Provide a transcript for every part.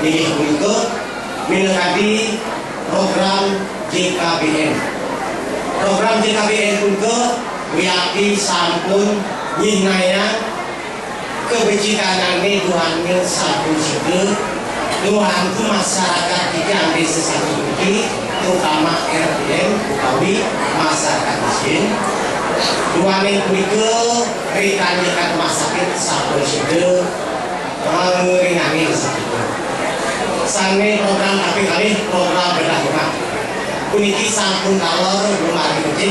ini untuk mendekati program JKBN. Program JKBN untuk wiati sampun nyinaya kebajikan ini Tuhannya satu situ Tuhan itu masyarakat yang desa satu ini terutama RPM utawi masyarakat miskin Tuhan yang berikut rekannya rumah sakit satu situ mengeringangi sakit sange program tapi kali program bedah rumah kuniki sampun kalor rumah di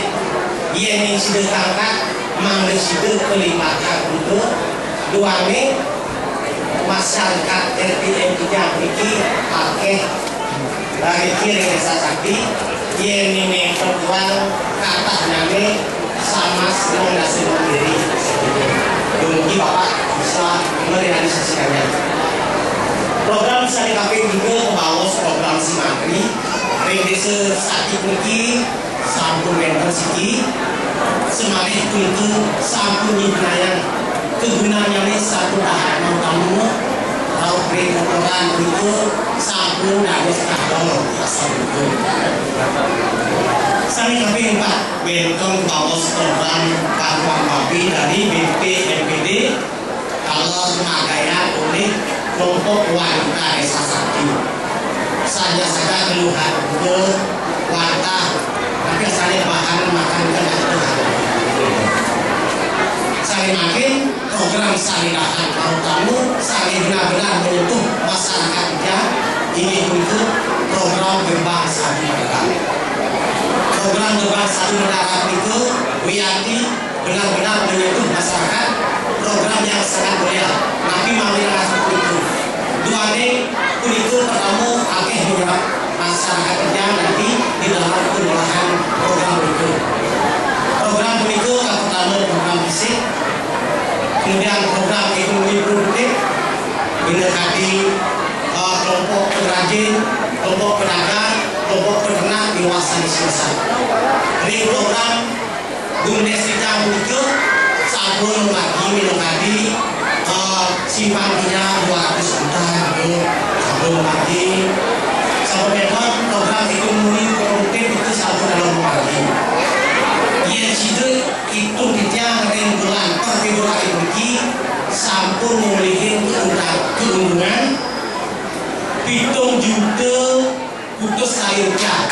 iya nih sudah kakak mangga sudah kelimatan untuk duane masyarakat RPM kita ini pakai dari kiri desa sakti iya nih perempuan kata name sama sedang dasar mandiri mungkin bapak bisa merealisasikannya. Program bisa dikapin juga ke bawah program Simantri desa sakti mungkin sampun mentor siki semakin itu sampun nyinayang kegunaannya ini satu tahap mau kamu kalau perintah itu sampun dari sekadar asal itu saya kami Pak welcome bawah program bantuan babi dari BP MPD kalau makanya oleh kelompok wanita desa sakti saja keluhan ke wanita tapi saya bahan makan kan saya makin program salinahan kalau kamu saya benar-benar menyentuh masyarakat ya ini untuk program gerbang satu mereka program gerbang satu mendarat itu wiati benar-benar menyentuh masyarakat program yang sangat mulia tapi mampir masuk itu dua itu pertama akhir menyerap masyarakat kerja nanti di dalam pengolahan program itu yang pertama program fisik kemudian program ekonomi produktif mendekati kelompok pengrajin, kelompok pedagang, kelompok peternak di kawasan desa. Ini program Bumdes kita itu sabun lagi mendekati simpan dia 200 juta sabun lagi sampai program ekonomi produktif itu sabun dalam lagi. Ia situ itu kita bulan per Februari ini sampun memiliki keuntungan 7 juta putus sayur cat.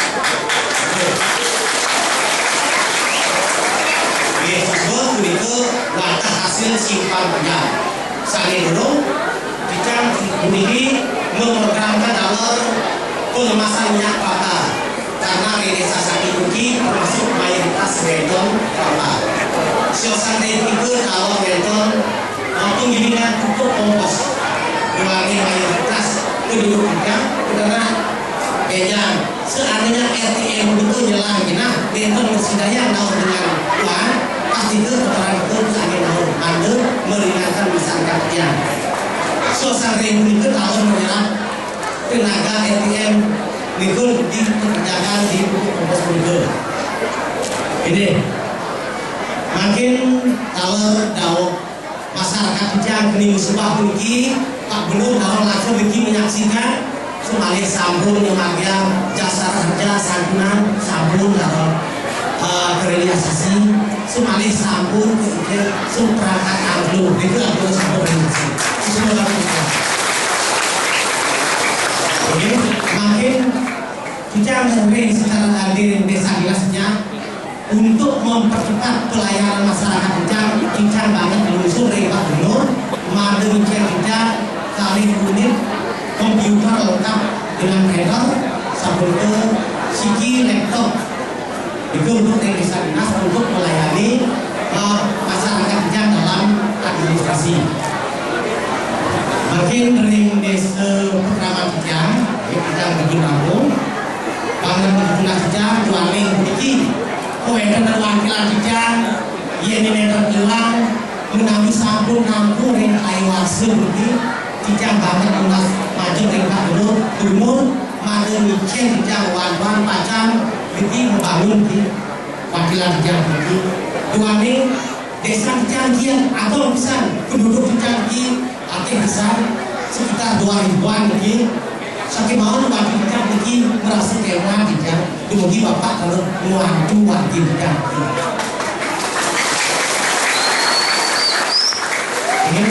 Tersebut itu langkah hasil simpan penjam. Saat dulu kita memiliki memprogramkan dalam pengemasan minyak patah. Karena desa sakit ini termasuk mayoritas beton kelapa. Suasana itu kalau beton penggilingan pupuk kompos melalui mayoritas penduduk kita karena yang seandainya RTM itu nyelang kita beton bersidaya tahun dengan uang pasti itu orang itu angin tahun ada meringankan masyarakat yang suasana itu tahun menyerap tenaga RTM Nikul dikerjakan di kompos Nikul. Ini makin kalau daun masyarakat yang kini musibah begini tak belum daun langsung begini menyaksikan semalih sambung yang bagian jasa kerja santunan sambung daun realisasi semalih sambung kemudian seperangkat angklung itu adalah sambung realisasi semua ini makin kita mungkin secara hadir desa dilasnya untuk mempercepat pelayanan masyarakat kita banget menyusul dari Pak Gubernur mademikian kita kali unit komputer lengkap dengan printer sampai ke siki laptop itu untuk desa dinas untuk melayani masyarakat kita dalam administrasi makin dari desa pertama kita bikin kampung bangun berguna saja jualnya memiliki kewenangan dan wakilan kijang ia nenek hilang mengambil sampul kampung dengan air wasil begini kijang banget ulas maju dengan Pak Gubernur madu mikir kijang wan pacang begini membangun di wakilan kijang begini jualnya desa kijang kian atau bisa penduduk kijang kian artinya besar sekitar 2.000-an begini Sakit mau wajib kita mungkin merasa kecewa kita, kemudian bapak kalau wajib kita. Ini,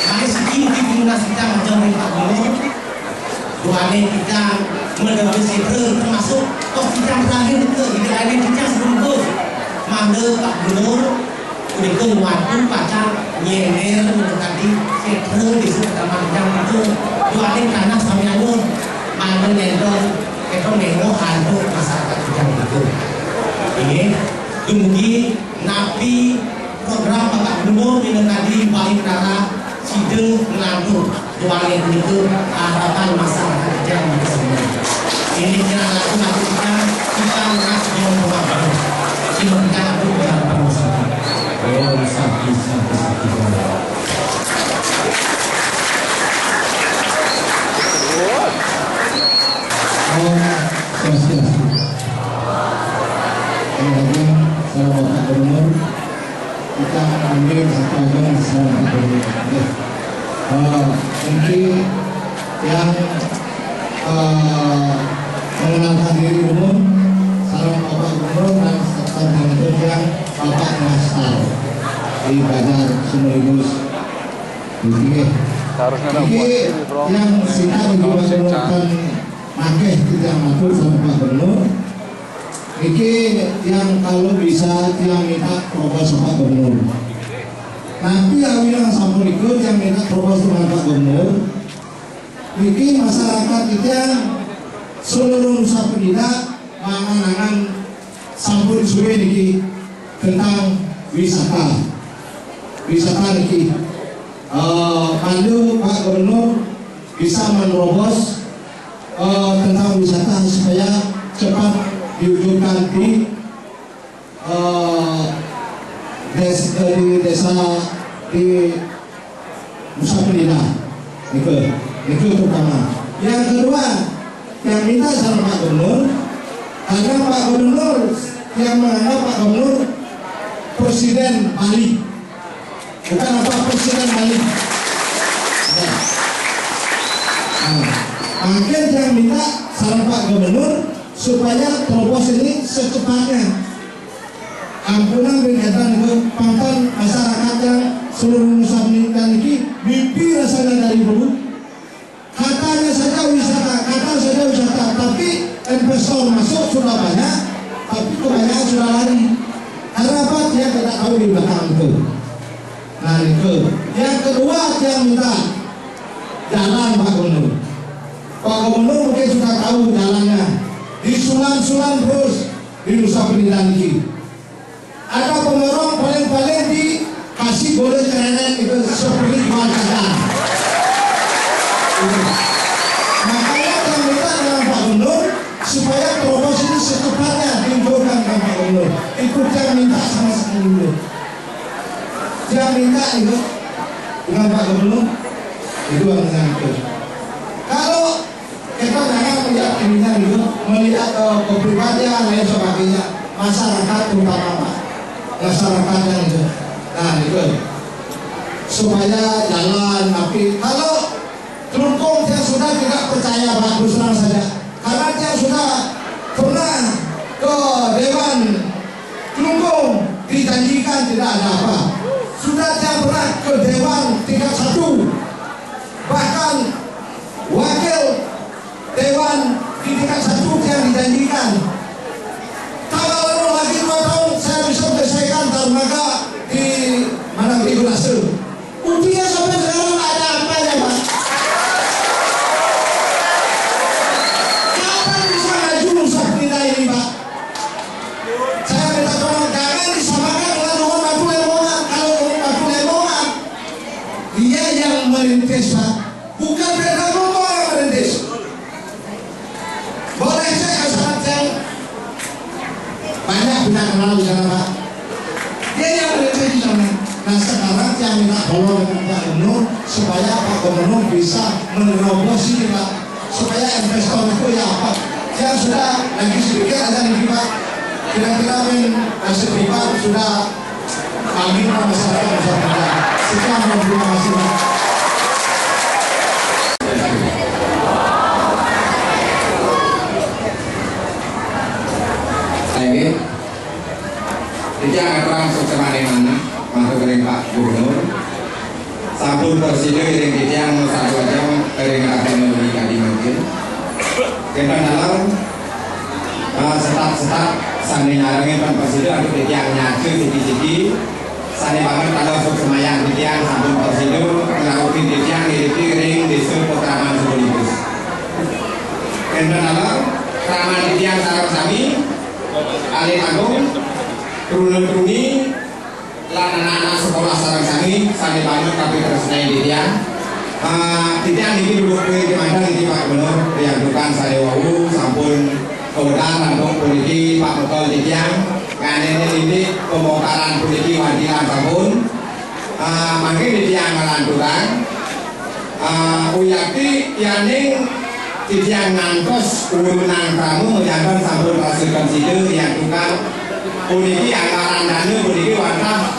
mari sakit mungkin pelunas kita macam yang tak boleh. Duane kita mendapat seber termasuk toh kita terakhir itu di lain kita sebelum itu mana Pak Gubernur udah ke waktu pacar nyeler mendekati seber di sekitar macam itu duane tanah sampai anur mana nendor itu nengok hantu masyarakat kita itu ini kemudian nabi program Pak Gubernur mendekati balik darah sidang melantur duane itu harapan masyarakat kita semua. Ini kira lakukan kita mengacu dengan pemahaman. Kita aku harapan masyarakat. Oh, sakit. Sama Pak Gubernur, kita ambil satu ajaran sama Pak Gubernur. Mungkin yang mengenalkan diri umum, salam Bapak Gubernur dan serta bantu yang Bapak Nastar di Bazar Sumerigus. Ini yang kita dibuatkan makeh tidak matur sama Pak Gubernur. Ini yang kalau bisa yang minta proposal Pak Gubernur. Nanti yang sampun ikut yang minta proposal dengan Pak Gubernur. Ini masyarakat kita seluruh Nusa Penida mangan sampun suwe niki tentang wisata niki. Pandu Pak Gubernur bisa menerobos tentang wisata supaya cepat diwujudkan di desa di Nusa Penida. Itu pertama. Yang kedua, yang minta sama Pak Gubernur, karena Pak Gubernur yang menganggap Pak Gubernur Presiden Bali, bukan apa Presiden Bali. Mungkin yang minta sama Pak Gubernur supaya terobos ini secepatnya. Ampunan berkaitan dengan pangkat masyarakat yang seluruh Nusa Penida ini mimpi rasanya dari dulu. Katanya saja wisata, tapi investor masuk sudah banyak, tapi kebanyakan sudah lari. Karena apa? Dia tidak tahu di belakang itu. Nah itu. Yang kedua dia minta jalan Pak Gubernur. Pak Gubernur mungkin sudah tahu jalannya. Disulan-sulan terus di Nusa Penida ini. Ada pemorong paling-paling dikasih boleh cereret itu seperti jual jalan. Makanya kami minta dengan Pak Gubernur supaya terobos ini secepatnya diunjukkan dengan Pak Gubernur. Itu yang minta sama sekali dulu. Yang minta itu dengan Pak Gubernur itu yang itu. Kalau kita jangan melihat ininya itu, melihat kepribadian lain sebagainya, masyarakat terutama Pak. Masyarakatnya itu, nah itu supaya jalan. Tapi kalau Telungkung dia sudah tidak percaya Pak, terus terang saja, karena dia sudah pernah ke Dewan Telungkung dijanjikan tidak ada apa. Sudah dia pernah ke Dewan tingkat 1, bahkan wakil Dewan di tingkat 1 yang dijanjikan. Kalau lagi 2 tahun saya bisa selesaikan dan maka di mana regulasi. Buktinya sampai sekarang ada apa ya Pak? Kapan bisa maju Nusa Penida ini Pak? Saya minta tolong jangan disamakan dengan rumah Batu Lemongan. Kalau rumah Batu Lemongan dia yang merintis Pak, bukan Beda Rumah yang merintis. Boleh saya sangat yang banyak kita kenal di sana Pak. Dia yang merintis di sana. Nah sekarang yang minta tolong dengan Pak Gubernur supaya Pak Gubernur bisa menerobos ini Pak, supaya investor itu ya apa yang sudah lagi sedikit ada nih Pak, kira-kira hasil privat sudah kami masyarakat Nusa Penida. Sekian dan terima kasih Pak. presiden yang kita satu jam dari akan kali mungkin kita dalam setak sambil nyarangin pan presiden atau kita nyatu siki sane banget kalau untuk semayang kita sambil presiden melakukan kita ngiripi ring desa Petraman Sebelibus kita dalam keraman kita sarang sami alih agung turun-turuni lan anak-anak sekolah sarang sami sane banget tapi terus naik dia ini dulu ke gimana ini Pak Gubernur yang bukan saya wau sampun kemudian langsung polisi Pak Betul Dikiang ngane ini pembongkaran polisi wadilan sampun makin Dikiang melantukan uyakti yaning Dikiang ngantos urunan kamu menjaga sampun hasil konsider yang bukan polisi anggaran dana polisi wantah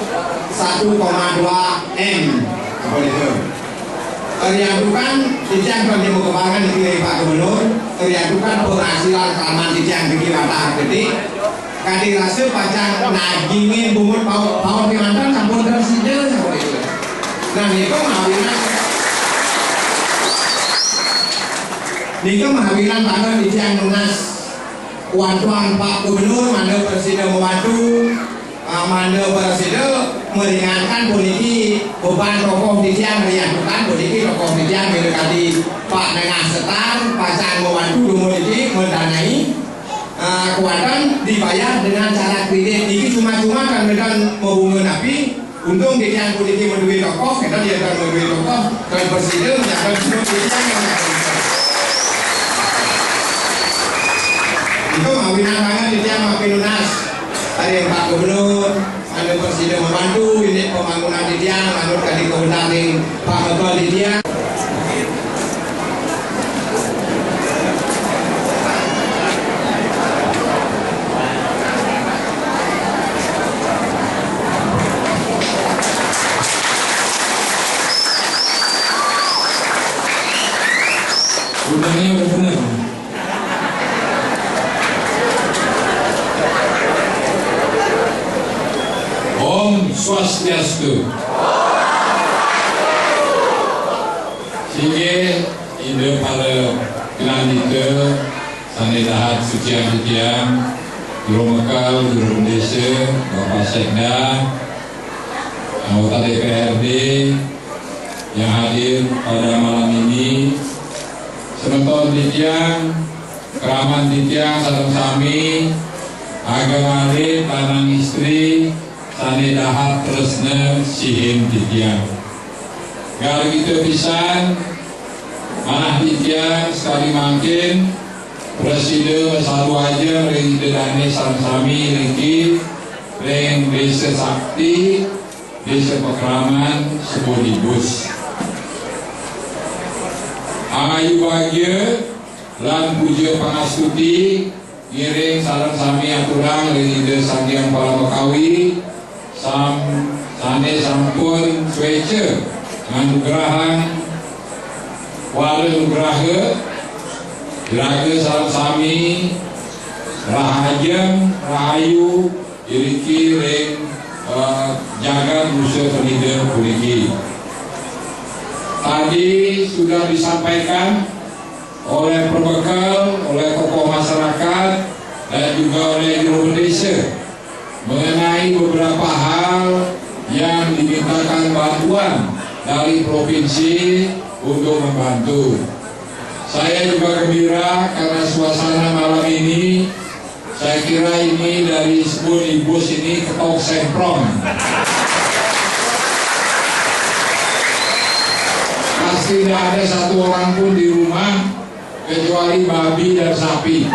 1,2 M begitu. Terlihatkan Dikiang bagi pengembangan di Pak Gubernur, terlihatkan penghasilan taman Dikiang bikin mata gede. Kadi rasa pacang nagingin bumut paut di mantan sampun tersider seperti itu. Nah niko mahawilan tanggal Dikiang lunas. Wantuan Pak Gubernur mana presiden membantu, mana presiden meringankan polisi beban rokok Dikiang meriantukan polisi rokok Dikiang mendekati Pak Nengah Setar pasang membantu polisi mendanai kekuatan dibayar dengan cara kredit ini cuma-cuma kan mereka menghubungi napi untung Dikiang polisi menduit rokok kita dia akan menduit rokok dan presiden jangan semua Dikiang yang itu mawinan banget Dikiang makin lunas dari Pak Gubernur ada presiden membantu ini pembangunan Dikiang menurut kali kebenaran Pak Betul Dikiang. Undangnya udah benar. Om Swastiastu. Sige ide para penandita sanedahat sucian-sucian Juru Mekal, Juru Desa, Bapak Sekda, anggota DPRD yang hadir pada malam ini, semeton Dikiang, keraman Dikiang sareng sami, ageng alit lanang istri sanedahat tresna sihim Dikiang. Kalau gitu pisan manah Dikiang sekali mangkin presiden selalu aja ring dedane sareng sami ringki ring desa sakti desa Pekraman Sebelibus. Angayu bahagia lan puja pangastuti ngiring sareng sami aturang ring desa Sanghyang Palamakawi sane sampun swece nganugrahan wale nugraha Raga sareng sami rahajeng rahayu iriki ring jagat musuh penida puliki. Tadi sudah disampaikan oleh perbekal, oleh tokoh masyarakat dan juga oleh Juru Desa mengenai beberapa hal yang dimintakan bantuan dari provinsi untuk membantu. Saya juga gembira karena suasana malam ini, saya kira ini dari Sebelibus ini ketok semprong. Pasti tidak ada satu orang pun di rumah kecuali babi dan sapi.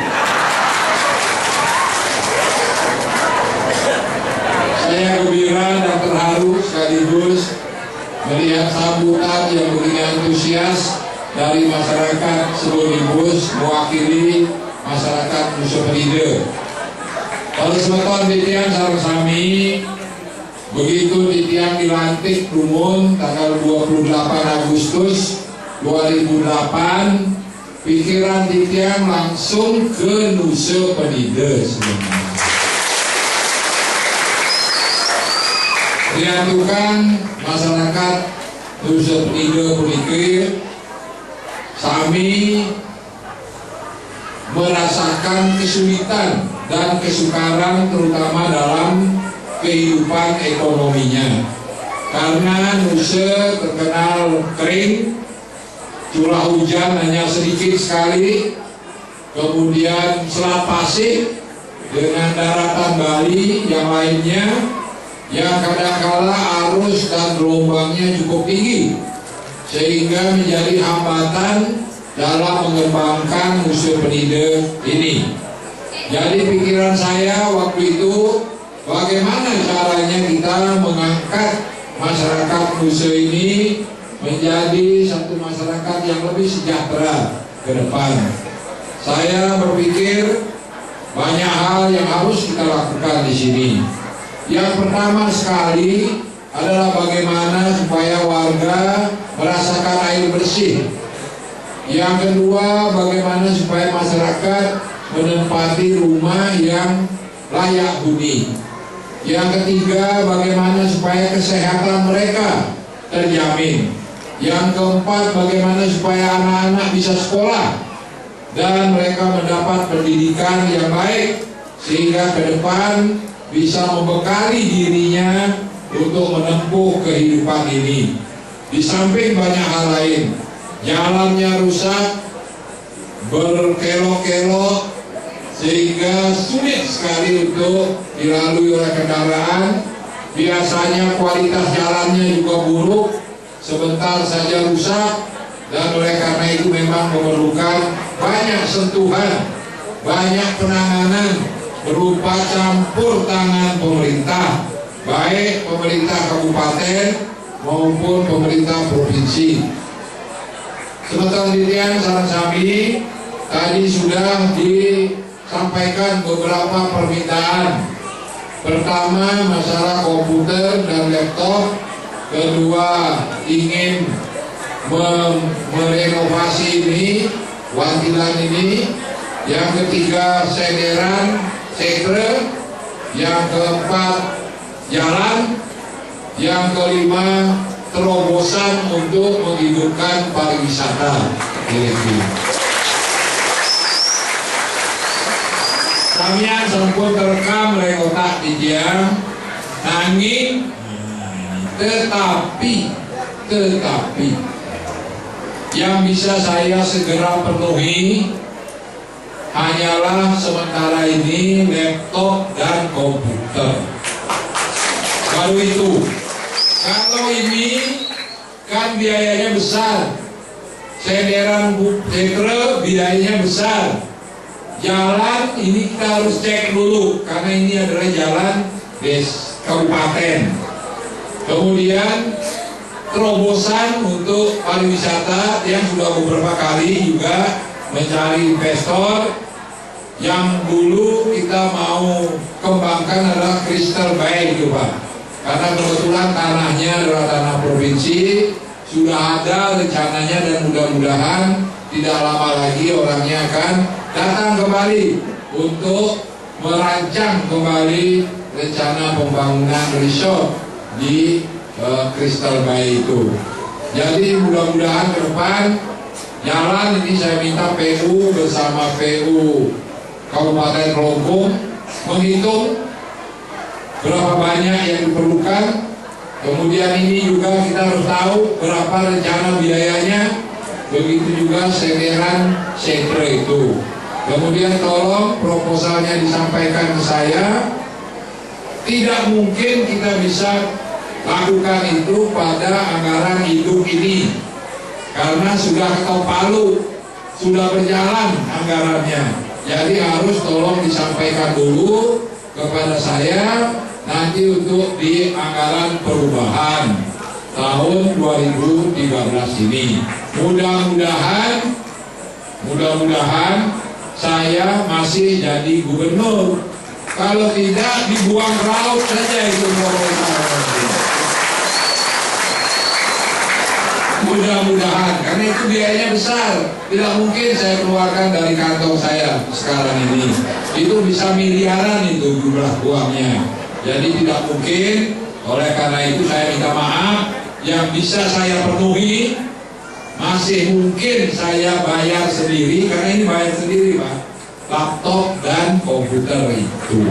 Saya gembira dan terharu sekaligus melihat sambutan yang begitu antusias dari masyarakat Sebelibus mewakili masyarakat Nusa Penida. Kalau semeton Dikiang sareng sami begitu Dikiang dilantik rumun tanggal 28 Agustus 2008, pikiran Dikiang langsung ke Nusa Penida sebenarnya. Diantukan masyarakat Nusa Penida puniki sami merasakan kesulitan dan kesukaran terutama dalam kehidupan ekonominya, karena Nusa terkenal kering, curah hujan hanya sedikit sekali, kemudian selat pasir dengan daratan Bali yang lainnya yang kadangkala arus dan gelombangnya cukup tinggi, sehingga menjadi hambatan dalam mengembangkan Nusa Penida ini. Jadi pikiran saya waktu itu, bagaimana caranya kita mengangkat masyarakat Nusa ini menjadi satu masyarakat yang lebih sejahtera ke depan. Saya berpikir banyak hal yang harus kita lakukan di sini. Yang pertama sekali adalah bagaimana supaya warga merasakan air bersih. Yang kedua, bagaimana supaya masyarakat menempati rumah yang layak huni. Yang ketiga, bagaimana supaya kesehatan mereka terjamin. Yang keempat, bagaimana supaya anak-anak bisa sekolah dan mereka mendapat pendidikan yang baik, sehingga ke depan bisa membekali dirinya untuk menempuh kehidupan ini. Di samping banyak hal lain, jalannya rusak, berkelok-kelok, sehingga sulit sekali untuk dilalui oleh kendaraan. Biasanya kualitas jalannya juga buruk, sebentar saja rusak, dan oleh karena itu memang memerlukan banyak sentuhan, banyak penanganan berupa campur tangan pemerintah, baik pemerintah kabupaten maupun pemerintah provinsi. Sementara demikian, saran kami tadi sudah disampaikan beberapa permintaan. Pertama, masalah komputer dan laptop. Kedua, ingin merenovasi ini, wantilan ini. Yang ketiga, sederan, sekre. Yang keempat, jalan. Yang kelima, terobosan untuk menghidupkan pariwisata. Kamian sampun terekam oleh kotak dijang, nanging tetapi yang bisa saya segera penuhi hanyalah sementara ini laptop dan komputer. Baru itu. Kalau ini kan biayanya besar, sederan sekre biayanya besar. Jalan ini kita harus cek dulu, karena ini adalah jalan kabupaten. Kemudian terobosan untuk pariwisata yang sudah beberapa kali juga mencari investor. Yang dulu kita mau kembangkan adalah Crystal Bay itu Pak, karena kebetulan tanahnya adalah tanah provinsi, sudah ada rencananya, dan mudah-mudahan tidak lama lagi orangnya akan datang kembali untuk merancang kembali rencana pembangunan resort di Crystal Bay itu. Jadi mudah-mudahan ke depan jalan ini saya minta PU bersama PU Kabupaten Kelungkung menghitung berapa banyak yang diperlukan. Kemudian ini juga kita harus tahu berapa rencana biayanya. Begitu juga sederan sekre itu. Kemudian tolong proposalnya disampaikan ke saya. Tidak mungkin kita bisa lakukan itu pada anggaran hidup ini, karena sudah ketok palu, sudah berjalan anggarannya. Jadi harus tolong disampaikan dulu kepada saya nanti untuk di anggaran perubahan tahun 2013 ini. Mudah-mudahan saya masih jadi gubernur. Kalau tidak, dibuang ke laut saja itu. Mudah-mudahan, karena itu biayanya besar. Tidak mungkin saya keluarkan dari kantong saya sekarang ini. Itu bisa miliaran itu jumlah uangnya. Jadi tidak mungkin. Oleh karena itu saya minta maaf yang bisa saya penuhi masih mungkin saya bayar sendiri, karena ini bayar sendiri Pak, laptop dan komputer itu.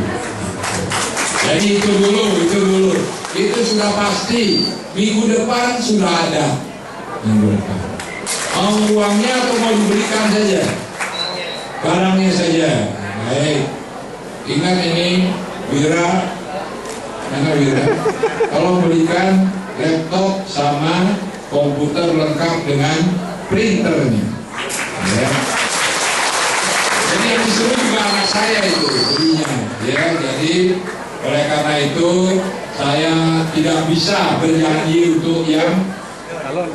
Jadi itu dulu, itu sudah pasti. Minggu depan sudah ada. Minggu depan. Mau uangnya atau mau diberikan saja? Barangnya saja. Baik. Ingat ini Wira, tolong belikan laptop sama komputer lengkap dengan printernya. Ya. Jadi yang disuruh juga anak saya itu belinya. Ya, jadi oleh karena itu saya tidak bisa berjanji untuk yang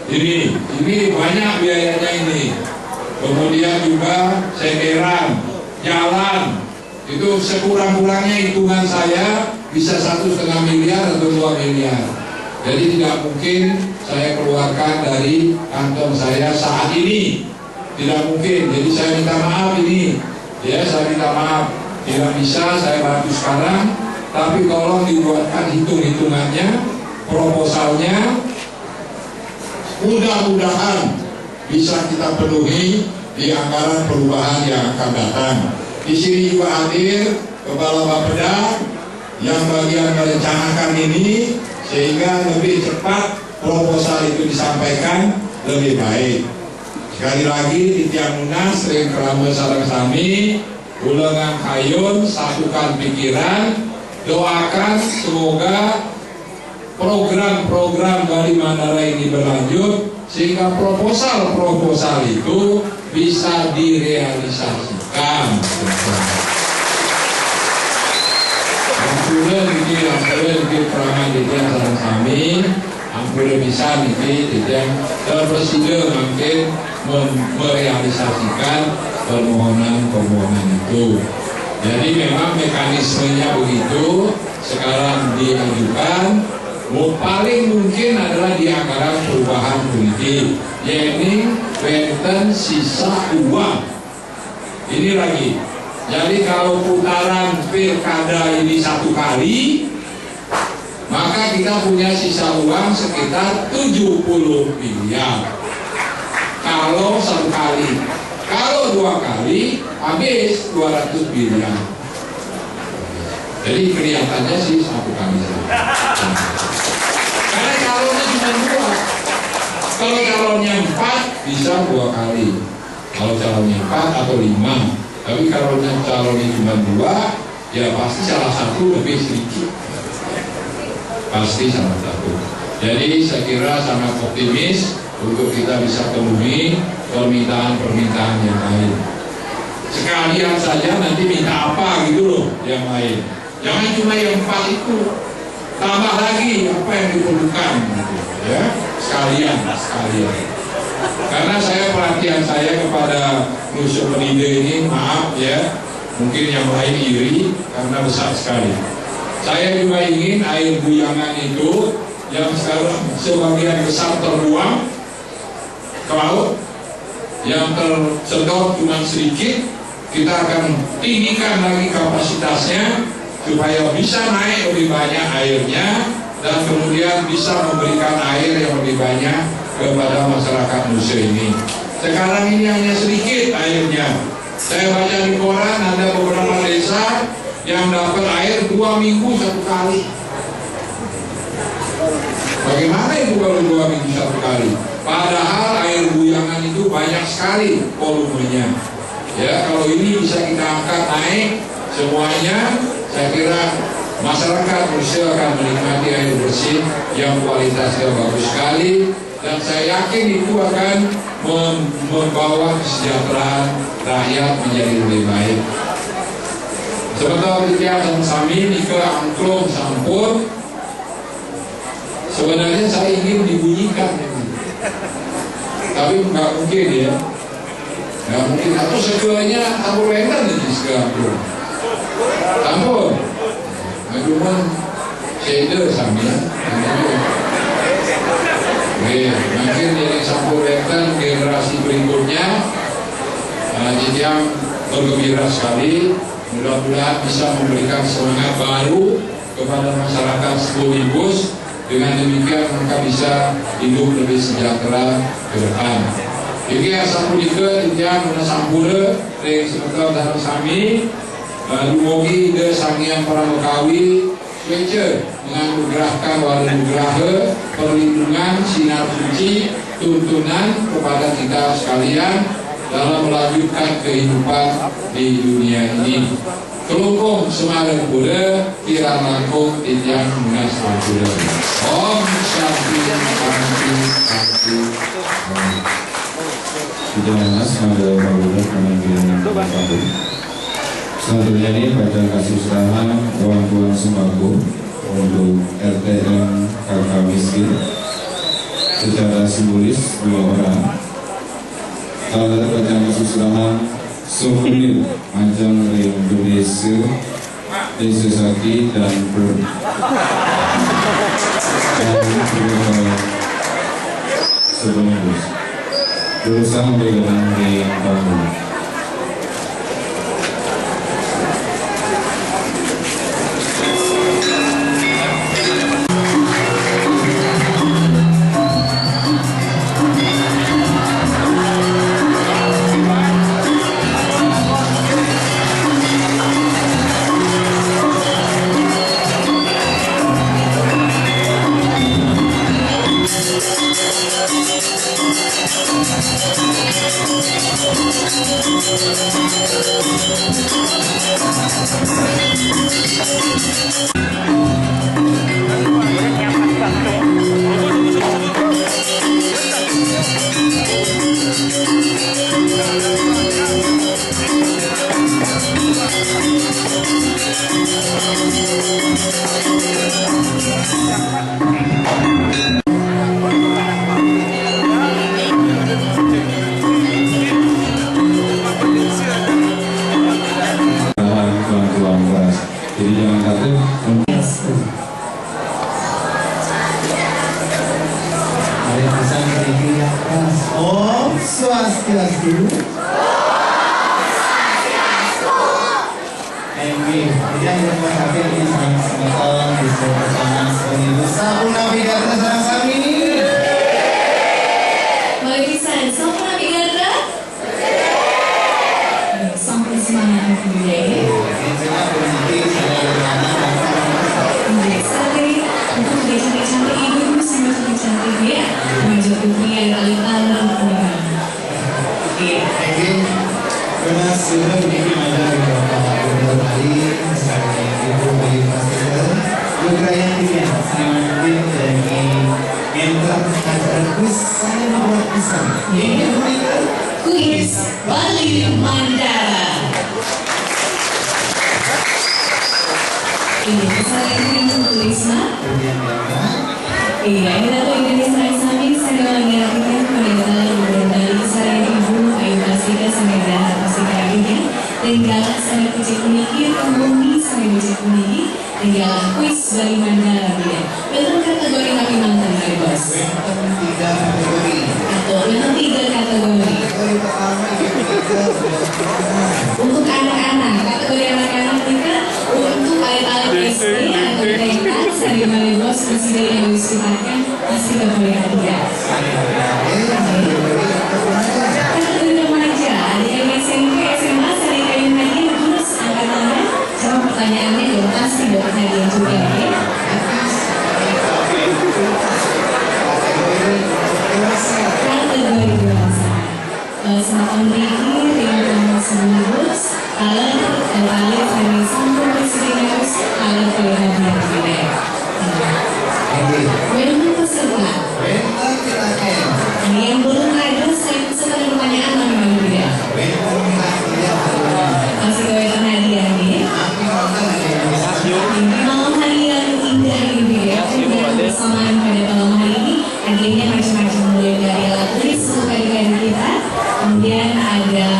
ini banyak biayanya ini. Kemudian juga sekeran, jalan, itu sekurang-kurangnya hitungan saya bisa 1,5 miliar atau 2 miliar. Jadi tidak mungkin saya keluarkan dari kantong saya saat ini, tidak mungkin. Jadi saya minta maaf ini, ya saya minta maaf, tidak bisa saya bantu sekarang. Tapi tolong dibuatkan hitung-hitungannya, proposalnya, mudah-mudahan bisa kita penuhi di anggaran perubahan yang akan datang. Di sini juga hadir Kepala Bapeda yang bagian merencanakan ini, sehingga lebih cepat proposal itu disampaikan lebih baik. Sekali lagi di tiang munas sering kerama sarang sami, ulangan hayun, satukan pikiran, doakan semoga program-program dari Mandara ini berlanjut sehingga proposal-proposal itu bisa direalisasikan. Ampura niki perangan titian sareng sami, ampura bisa niki titian presiden mungkin merealisasikan permohonan itu. Jadi memang mekanismenya begitu. Sekarang diajukan, paling mungkin adalah di anggaran perubahan politik, yaitu benten sisa uang. Ini lagi. Jadi kalau putaran pilkada ini 1 kali, maka kita punya sisa uang sekitar 70 miliar. Kalau 1 kali, kalau 2 kali habis 200 miliar. Jadi kelihatannya sih 1 kali saja. Karena calonnya cuma 2. Kalau calonnya 4 bisa 2 kali. Kalau calonnya 4 atau 5. Tapi kalau calonnya cuma 2, ya pasti salah satu lebih sedikit. Pasti salah satu. Jadi saya kira sangat optimis untuk kita bisa penuhi permintaan-permintaan yang lain. Sekalian saja nanti minta apa gitu loh yang lain. Jangan cuma yang 4 itu, tambah lagi apa yang diperlukan gitu, ya. Sekalian. Karena perhatian saya kepada Nusa Penida ini, maaf ya, mungkin yang lain iri karena besar sekali. Saya juga ingin air buyangan itu yang sekarang sebagian besar terbuang ke laut, yang tersedot cuma sedikit, kita akan tinggikan lagi kapasitasnya supaya bisa naik lebih banyak airnya dan kemudian bisa memberikan air yang lebih banyak kepada masyarakat Nusa ini. Sekarang ini hanya sedikit airnya. Saya baca di koran ada beberapa desa yang dapat air 2 minggu 1 kali. Bagaimana itu kalau 2 minggu 1 kali? Padahal air buyangan itu banyak sekali volumenya. Ya, kalau ini bisa kita angkat naik semuanya, saya kira masyarakat Nusa akan menikmati air bersih yang kualitasnya bagus sekali, dan saya yakin itu akan membawa kesejahteraan rakyat menjadi lebih baik. Sebentar kita sami ke angklung sampun, sebenarnya saya ingin dibunyikan, tapi nggak mungkin ya. Nggak mungkin, atau sekelanya aku pengen di sekelangklung sampun. Cuman saya sambil mungkin dari sampul rekan generasi berikutnya jadi yang bergembira sekali, mudah-mudahan bisa memberikan semangat baru kepada masyarakat Sepulimbus Dengan demikian mereka bisa hidup lebih sejahtera ke depan. Jadi sampulikeun titiang mun sampule rek semetra dan sami dumugi Ida Sang Hyang Pramekawi swece menganugerahkan wanugraha perlindungan sinar suci tuntunan kepada kita sekalian dalam melanjutkan kehidupan di dunia ini. Kelungkung Semarang Buddha kirang langkung titiang munas Buddha. Om Shanti Shanti Shanti. Bicara semoga Pak Buddha penampilan Pak. Selanjutnya ini pada kasus serahan uang sembako untuk RTM kakak miskin secara simbolis 2 orang. Kalau pada kasus serahan souvenir Ajang Ring Indonesia Desa Saki dan sebelumnya berusaha dengan Ring Bambu. Jadi jangan kata Om Swastiastu. Yang terima kasih ini sangat di bersama Sampun Navigatra sareng sami. Waalaikumsalam. Sampun Navigatra. Sampun semangat budaya. Untuk cantik-cantik ibu semua cantik ya. Menjadi pria yang alim-alim. Oke, karena sudah begini ada beberapa hari misalnya ibu beli pastel juga yang tidak sangat dari enter acara kuis saya membuat pisang ini Kuis Bali Mandala. Ini saya ingin tulisnya. Iya, ini aku Indonesia Sami saya mengingatkan kepada dalam Bali saya ibu Ayu Basida saya pasti kaginya. Tinggal saya puji kuniki, kembali saya puji kuniki. Tinggal kuis Bali Mandala dia. Betul kategori tapi mantan dari bos. Benteng 3 kategori Atau betul 3 kategori. kategori pertama Untuk anak-anak, kategori anak-anak kita untuk alit-alit SD atau TK, saya dari bos presiden yang disebutkan pasti gak boleh hadiah. Kategori remaja, adik SMP, SMA, saya dikain hadiah terus angkatannya. Coba pertanyaannya dong, pasti dapat hadiah juga ya. Kategori dewasa. Selatan Riki, Ringan Semulus, Alat, Alif, Hari Sampun Presiden Harus, Alat, Hadiah Tidak. Untuk peserta yang belum ada, saya peserta pertanyaan memang tidak. Masih kawin hadiah nih. Malam hari yang indah ini ya, dan bersamaan pada malam hari ini, hadiahnya macam-macam mulai dari alat tulis untuk adik-adik kita, kemudian ada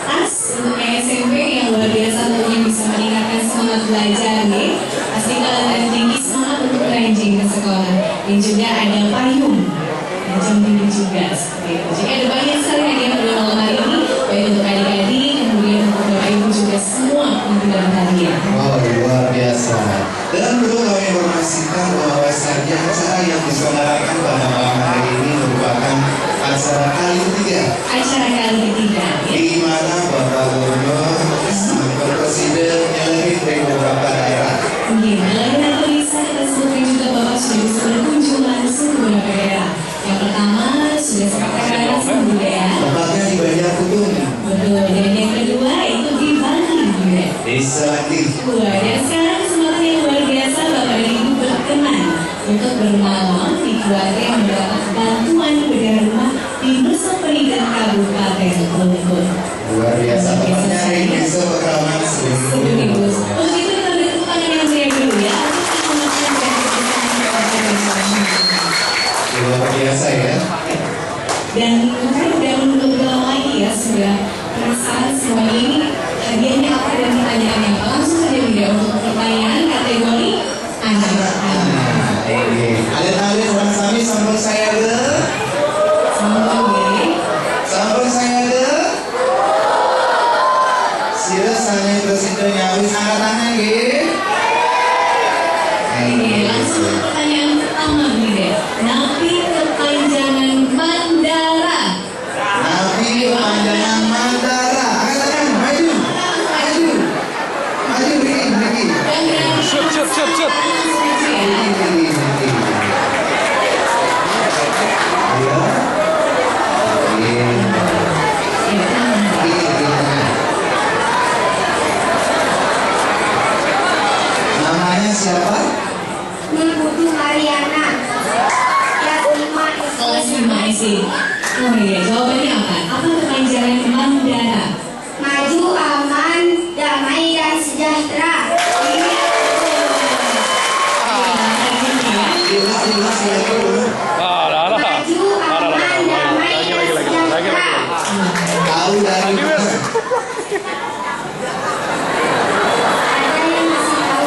tas untuk SMP yang luar biasa tentunya bisa meningkatkan semangat belajar nih. Pastikan ada tinggi semangat untuk ranking ke sekolah, dan juga ada payung dan jam dinding juga seperti itu. Jadi ada banyak sekali hadiah pada malam hari ini, baik untuk adik-adik, kemudian untuk bapak ibu juga semua untuk dalam hadiah. Wow, luar biasa. Dan perlu kami informasikan bahwa presiden yang lebih dari beberapa daerah. Mungkin dalam tulisan kita sebutkan juga Bapak sudah bisa berkunjung langsung ke beberapa daerah. Yang pertama sudah sepakat langsung di daerah. Tempatnya di Banjarkutung. Betul. Dan yang kedua itu di Bali juga. Desa Lati. Dan sekarang kesempatan yang luar biasa Bapak dan Ibu berkenan untuk bermalam di keluarga yang mendapat bantuan bedah rumah di Nusa Peninggalan Kabupaten Bogor. Luar biasa. Tempatnya di Desa Pekraman Sebelum. Untuk itu kita beri tepuk tangan yang meriah dulu ya. Luar biasa ya. Dan kan udah menunggu lagi ya, sudah penasaran semuanya ini hadiahnya apa dan pertanyaannya apa. Langsung saja video untuk pertanyaan kategori anak-anak. Alit-alit orang sami sambung saya ke. Sambung saya ke. Sila sana presiden nyawis angkat tangan gitu. Langsung pertanyaan pertama nih. Nabi kepanjangan Mandara. Nabi kepanjangan Mandara. Angkat tangan, maju. Maju, Riki. Siap. Namanya siapa? Putu Mariana. Kelas 5 SD. Oh iya, jawabannya apa? Apa kepanjangan Mandara? Maju, aman, damai, dan sejahtera. Maju, aman, damai, dan sejahtera. Tahu dari mana? Ada yang masih tahu?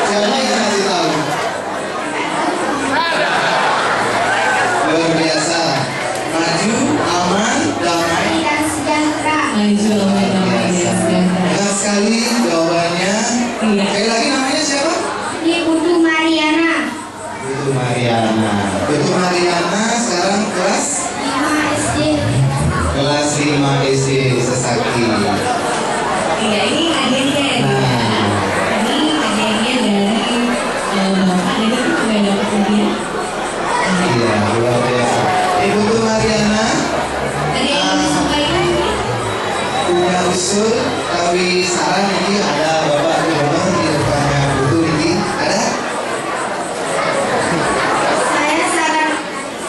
Siapa yang kasih tahu? Luar biasa. Maju, aman, damai. Dan sejahtera. Maju, aman, damai, dan sejahtera. Benar sekali jawabannya. Iya. Sekali lagi namanya siapa? Ini Putu Mariana. Putu Mariana. Putu Mariana sekarang kelas 5 SD. kelas 5 SD Sesaki. Iya, ini hadiahnya ya. Ini hadiahnya dari Bapak dan Ibu juga dapat hadiah. Iya, luar biasa. Putu Mariana Ada yang mau disampaikan mungkin? punya usul tapi saran ini ada Bapak Gubernur di depannya Putu ini ada. Saya sangat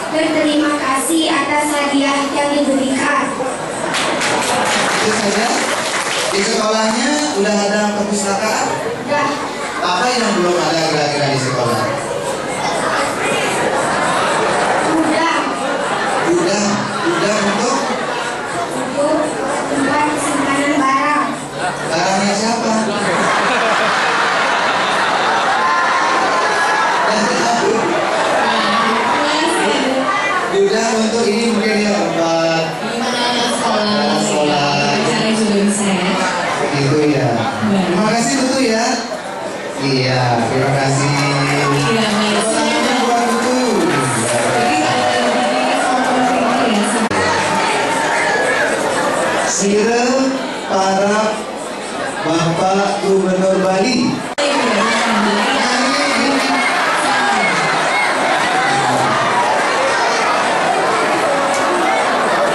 berterima kasih atas hadiah yang diberikan. Itu saja. Di sekolahnya udah ada perpustakaan. Udah, Apa yang belum ada kira-kira di sekolah? udah Udah untuk untuk tempat simpanan barang. barangnya siapa? Dan tahu. Udah untuk ini mungkin ya tempat Gimana sekolah? Sekolah. Bicara juga bisa ya. itu ya. Terima kasih Putu ya. Iya, terima kasih. Iya, baik. Tangannya buat Putu. Sire para Bapak Gubernur Bali.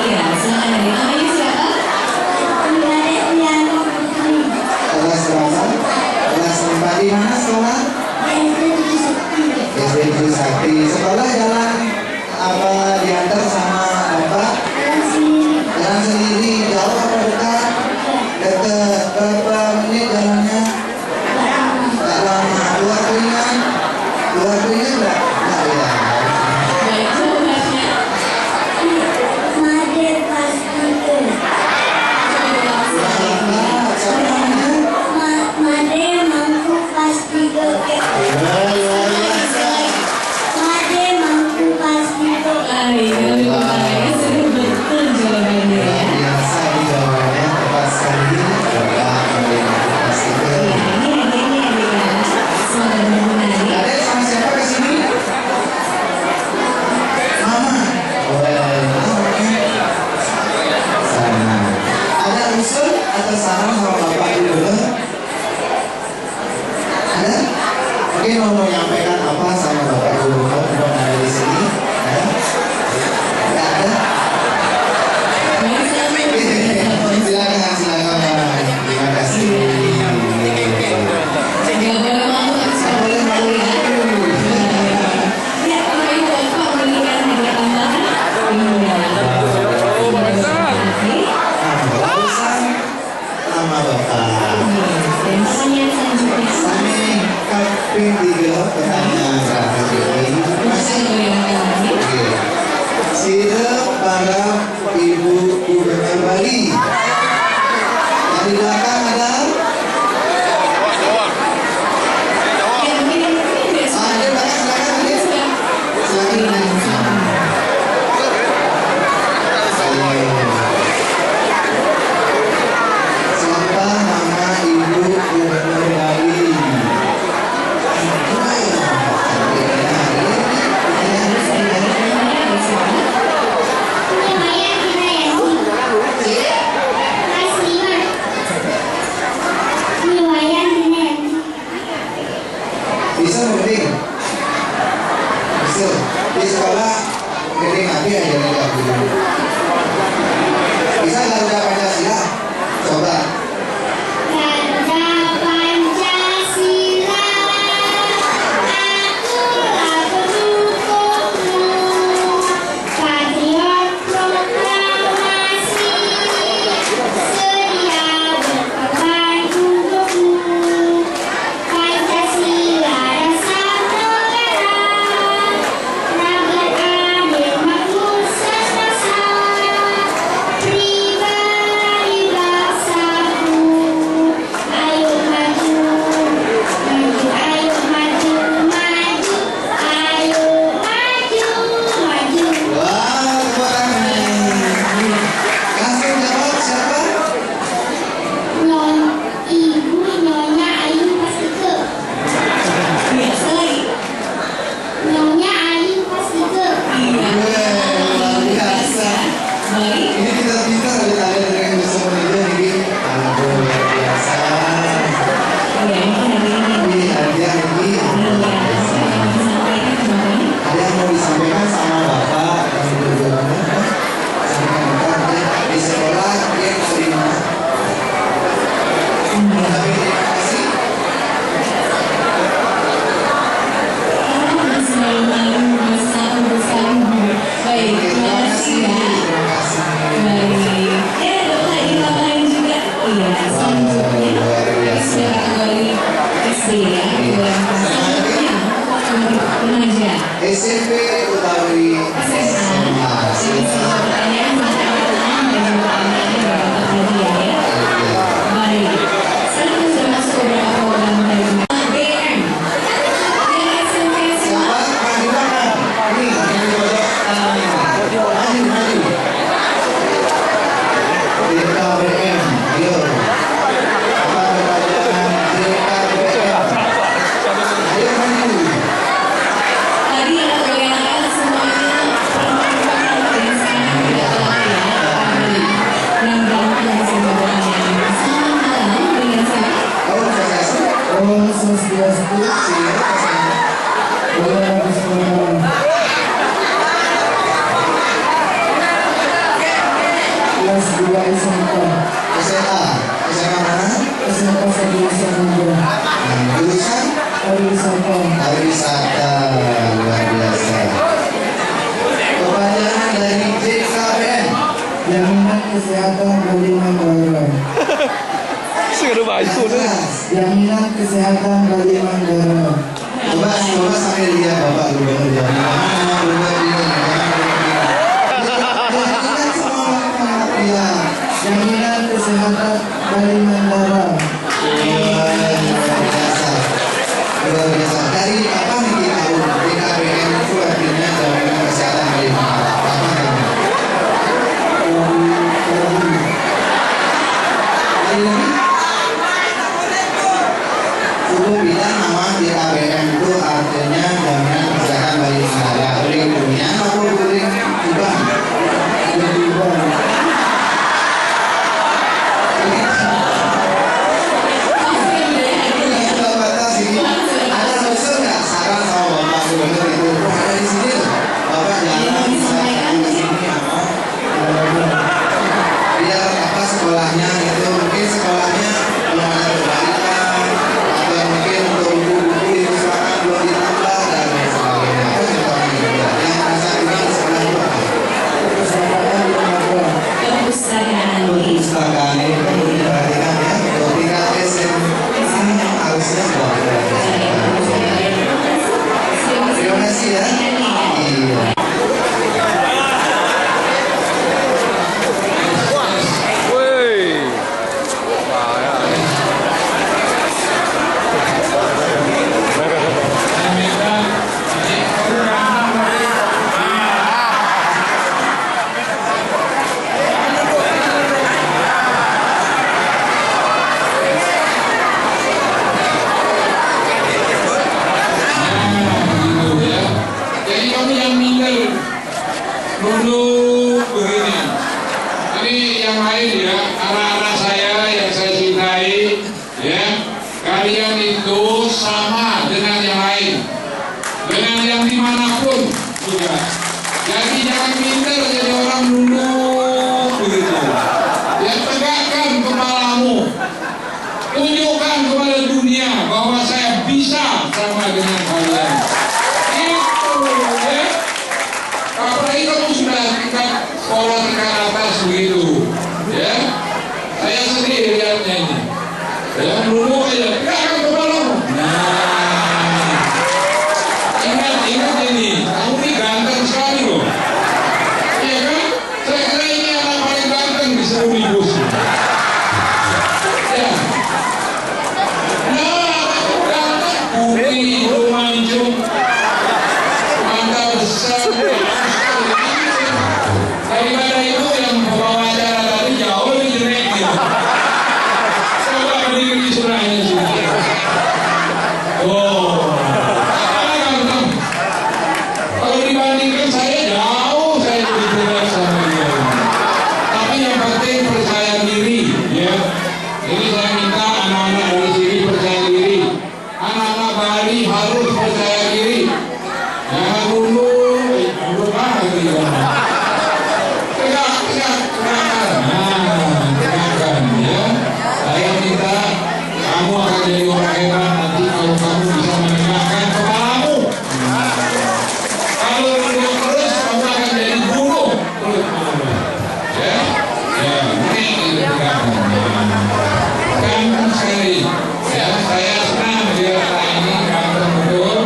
Iya, silakan dari namanya siapa? Kelas berapa? Kelas 4 di mana sekolah? SD Trisakti. Sekolah jalan apa diantar sama Bapak? Jalan sendiri, jauh apa dekat? Dekat. Berapa menit jalannya? Tak lama. Dua keringan enggak? Enggak ya. Baik, jawabannya. Siapa namanya? Luar biasa. Baik, sudah betul jawabannya ya. Biasa di jawabannya tepat sekali. Bapak Gubernur pastikan. Iya, ini hadiahnya ya. Semoga berguna ya. Adek sama siapa ke sini? Mama. Well, sana. Ada Tidak para Ibu Gubernur Bali. Yang di belakang ada bisa mending bisa di sekolah mending api aja nih aku bisa Garuda Pancasila coba Garuda Pancasila, akulah pendukungmu, patriot proklamasi, sedia berkorban untukmu. Pancasila dasar negara, rakyat adil makmur sentosa, pribadi bangsaku. Ayo maju, maju, ayo maju, maju, ayo maju, maju. wah langsung jawab siapa Ibu Nyonya Ayu Pasike. Biasa lagi. Nyonya Ayu Pasike. Iya. luar biasa Baik. ini kita dari yang bisa menidur ini luar biasa Iya, ini hari ini. ini hadiah ini Iya, saya mau disampaikan ke Bapak. ada yang mau disampaikan sama Bapak yang bergabung sampaikan di sekolah dia terima tapi terima kasih Baik, terima kasih ya. terima kasih Baik. Ya, ada lagi yang lain juga. Iya, selanjutnya luar biasa sudah kategori SD ya. Yang selanjutnya remaja. SMP utawi SMA Jadi semua pertanyaan maka pertanyaan dan pertanyaan yang dapat hadiah ya. Baik. Sekarang kita sudah masuk beberapa program dari BM. Yang SMP SMA. siapa maju mana ini maju DKBM ayo apa pertanyaan DKBM ayo maju Tadi ada goyang semuanya perempuan dan sekarang tidak lagi ya. Yang ganteng semuanya. Selamat malam dengan saya. oh PSSI Om Swastiastu, Om Bismillah. Kelas 2 SMK, SMA SMA mana SMK 1 Samudra, jurusan pariwisata. pariwisata luar biasa pertanyaan dari JKBM Jaminan Kesehatan Bali Mandara. Jaminan Kesehatan Bali Mandara. coba sambil lihat Bapak Gubernur ya mana Bapak ya Jaminan Kesehatan Bali Mandara. luar biasa dari apa nih kita tahu DKBM itu artinya jaminan kesehatan bagi apa namanya Ibu bilang nama DKBM itu artinya jaminan kesehatan bagi negara. Dulu begini. Ini yang lain ya, anak-anak saya yang saya cintai, ya. Kalian itu sama dengan yang lain, dengan yang dimanapun juga. Jadi jangan minder jadi orang nunduk begitu. Ya, tegakkan kepalamu, tunjukkan kepada dunia bahwa saya bisa sama dengan kalian. Itu ya. Apalagi kamu sudah tingkat sekolah tingkat atas begitu, ya. Saya sendiri lihatnya ini. Ya, dulu aja, tegakkan kepalamu. Nah, ingat ini, kamu ini ganteng sekali loh. Iya kan? Saya kira ini anak paling ganteng di seluruh bus. Ya. Nah, ganteng, putih, hidung mancung, mata besar. Daripada itu yang bawa acara tadi jauh lebih jelek gitu. Coba berdiri surahnya sih. Oh, ganteng. Kalau dibandingkan saya jauh saya lebih jelek sama dia. Tapi yang penting percaya diri, ya. Ini saya minta anak-anak dari sini percaya diri. Anak-anak Bali harus percaya diri. Jangan dulu, banget gitu. Tegakkan, ya. Saya minta kamu akan jadi orang hebat nanti kalau kamu bisa menegakkan kepalamu. Kalau duduk terus kamu akan jadi gunung. Ya, ya, ini tegakkan. Ganteng sekali. Ya, saya senang melihat anak ini ganteng betul.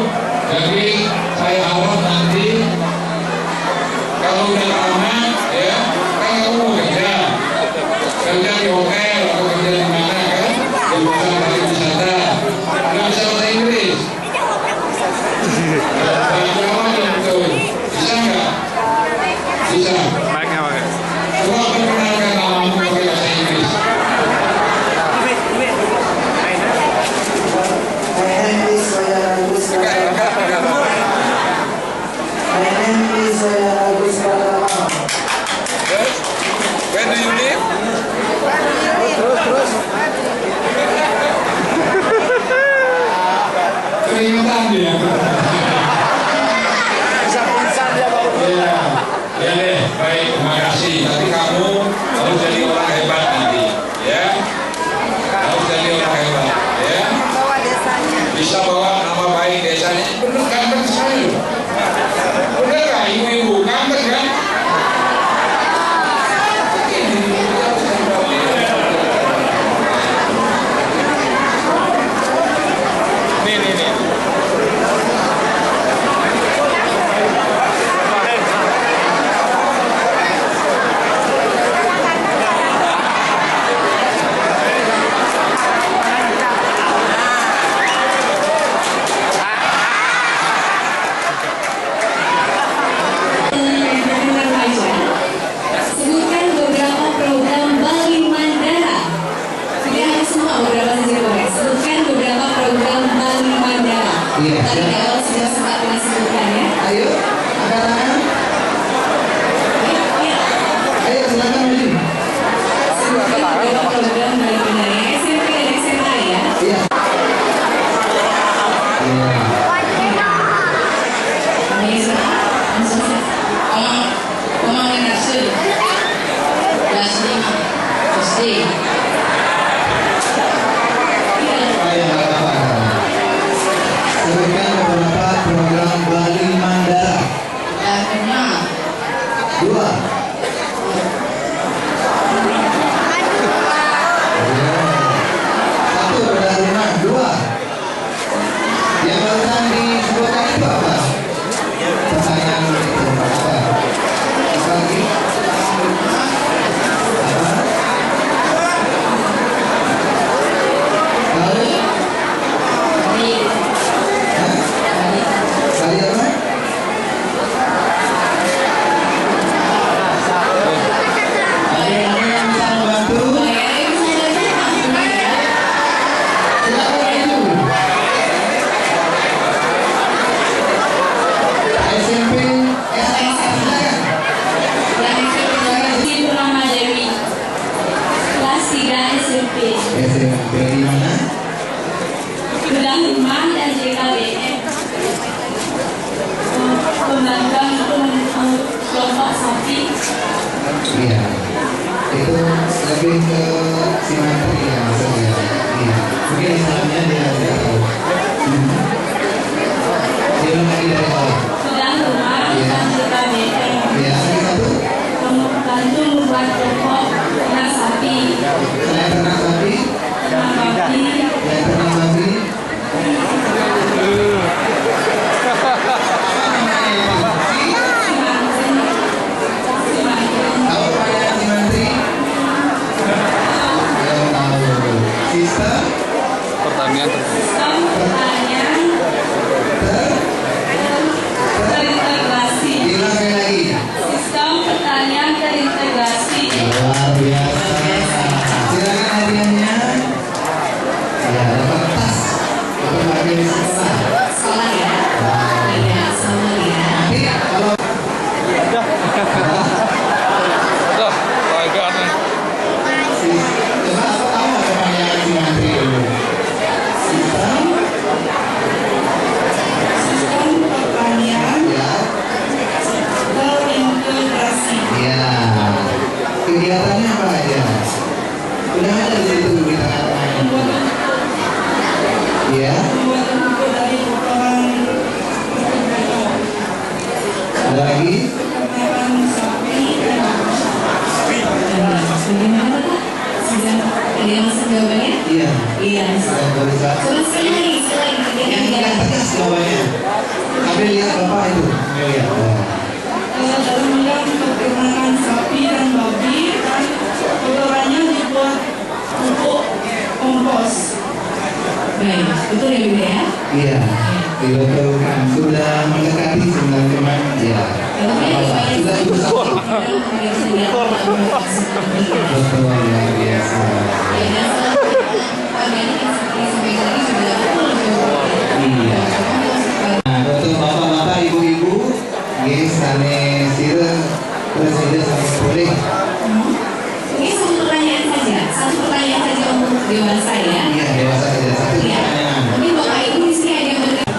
Jadi saya harap nanti kalau udah tamat, ya, kan kamu kerja di hotel atau kerja di mana kan, di perusahaan pariwisata, nggak bisa bahasa Inggris. Jawab yang betul, bisa nggak? Bisa. Coba perkenalkan namamu pakai bahasa Inggris. My name is Agus Pratama. Where do you live? Keringetan dia. Ya deh, baik, terima kasih. Tapi kamu harus jadi orang hebat nanti, ya. Harus jadi orang hebat, ya. Bisa bawa nama baik desanya. Bener ganteng sekali. Bener nggak ibu-ibu ganteng kan? Iya, itu lebih ke simetri ya maksudnya. Iya, mungkin istilahnya dia tidak tahu. Dia lagi dari awal. Sudah rumah dan kita benteng. Iya, lagi satu. Bantu membuat pokok ternak sapi. Selain ternak sapi, Ternak babi. selain ternak babi. Tahu pertanyaan simetri? Belum tahu. Sistem Sistem pertanian terintegrasi. bilang sekali lagi. Sistem pertanian terintegrasi. Luar biasa. Silakan hadiahnya. Ya, dapat tas untuk pakai di sekolah. Sekolah ya. Iya, sama ya. Nanti kalau coba tahu nggak pertanyaan simetri dulu? Sistem Sistem pertanian ya. terintegrasi. Ya, kegiatannya apa aja? Udah ada di situ di tengah-tengahnya. Ya, Membuat buku dari kotoran ada lagi? peternakan sapi dan bagaimana Pak? Sudah ada yang masuk jawabannya? Iya. Iya. Sudah bisa. Coba sekali Yang tegas jawabannya. Tapi lihat bapak itu. Lihat. dalam bidang peternakan sapi dan babi dan kotorannya dibuat pupuk kompos. Baik, betul ya Bunda ya? Iya. Dibetulkan. Sudah mendekati 9 teman. Iya. Sudah berusaha. Betul luar biasa. Iya. Nah, untuk bapak-bapak, ibu-ibu, ini sane sira presiden sama boleh. Ini satu pertanyaan saja untuk dewasa ya. Iya, dewasa saja satu Iya. pertanyaan. Mungkin Bapak Ibu di sini ada yang bertanya.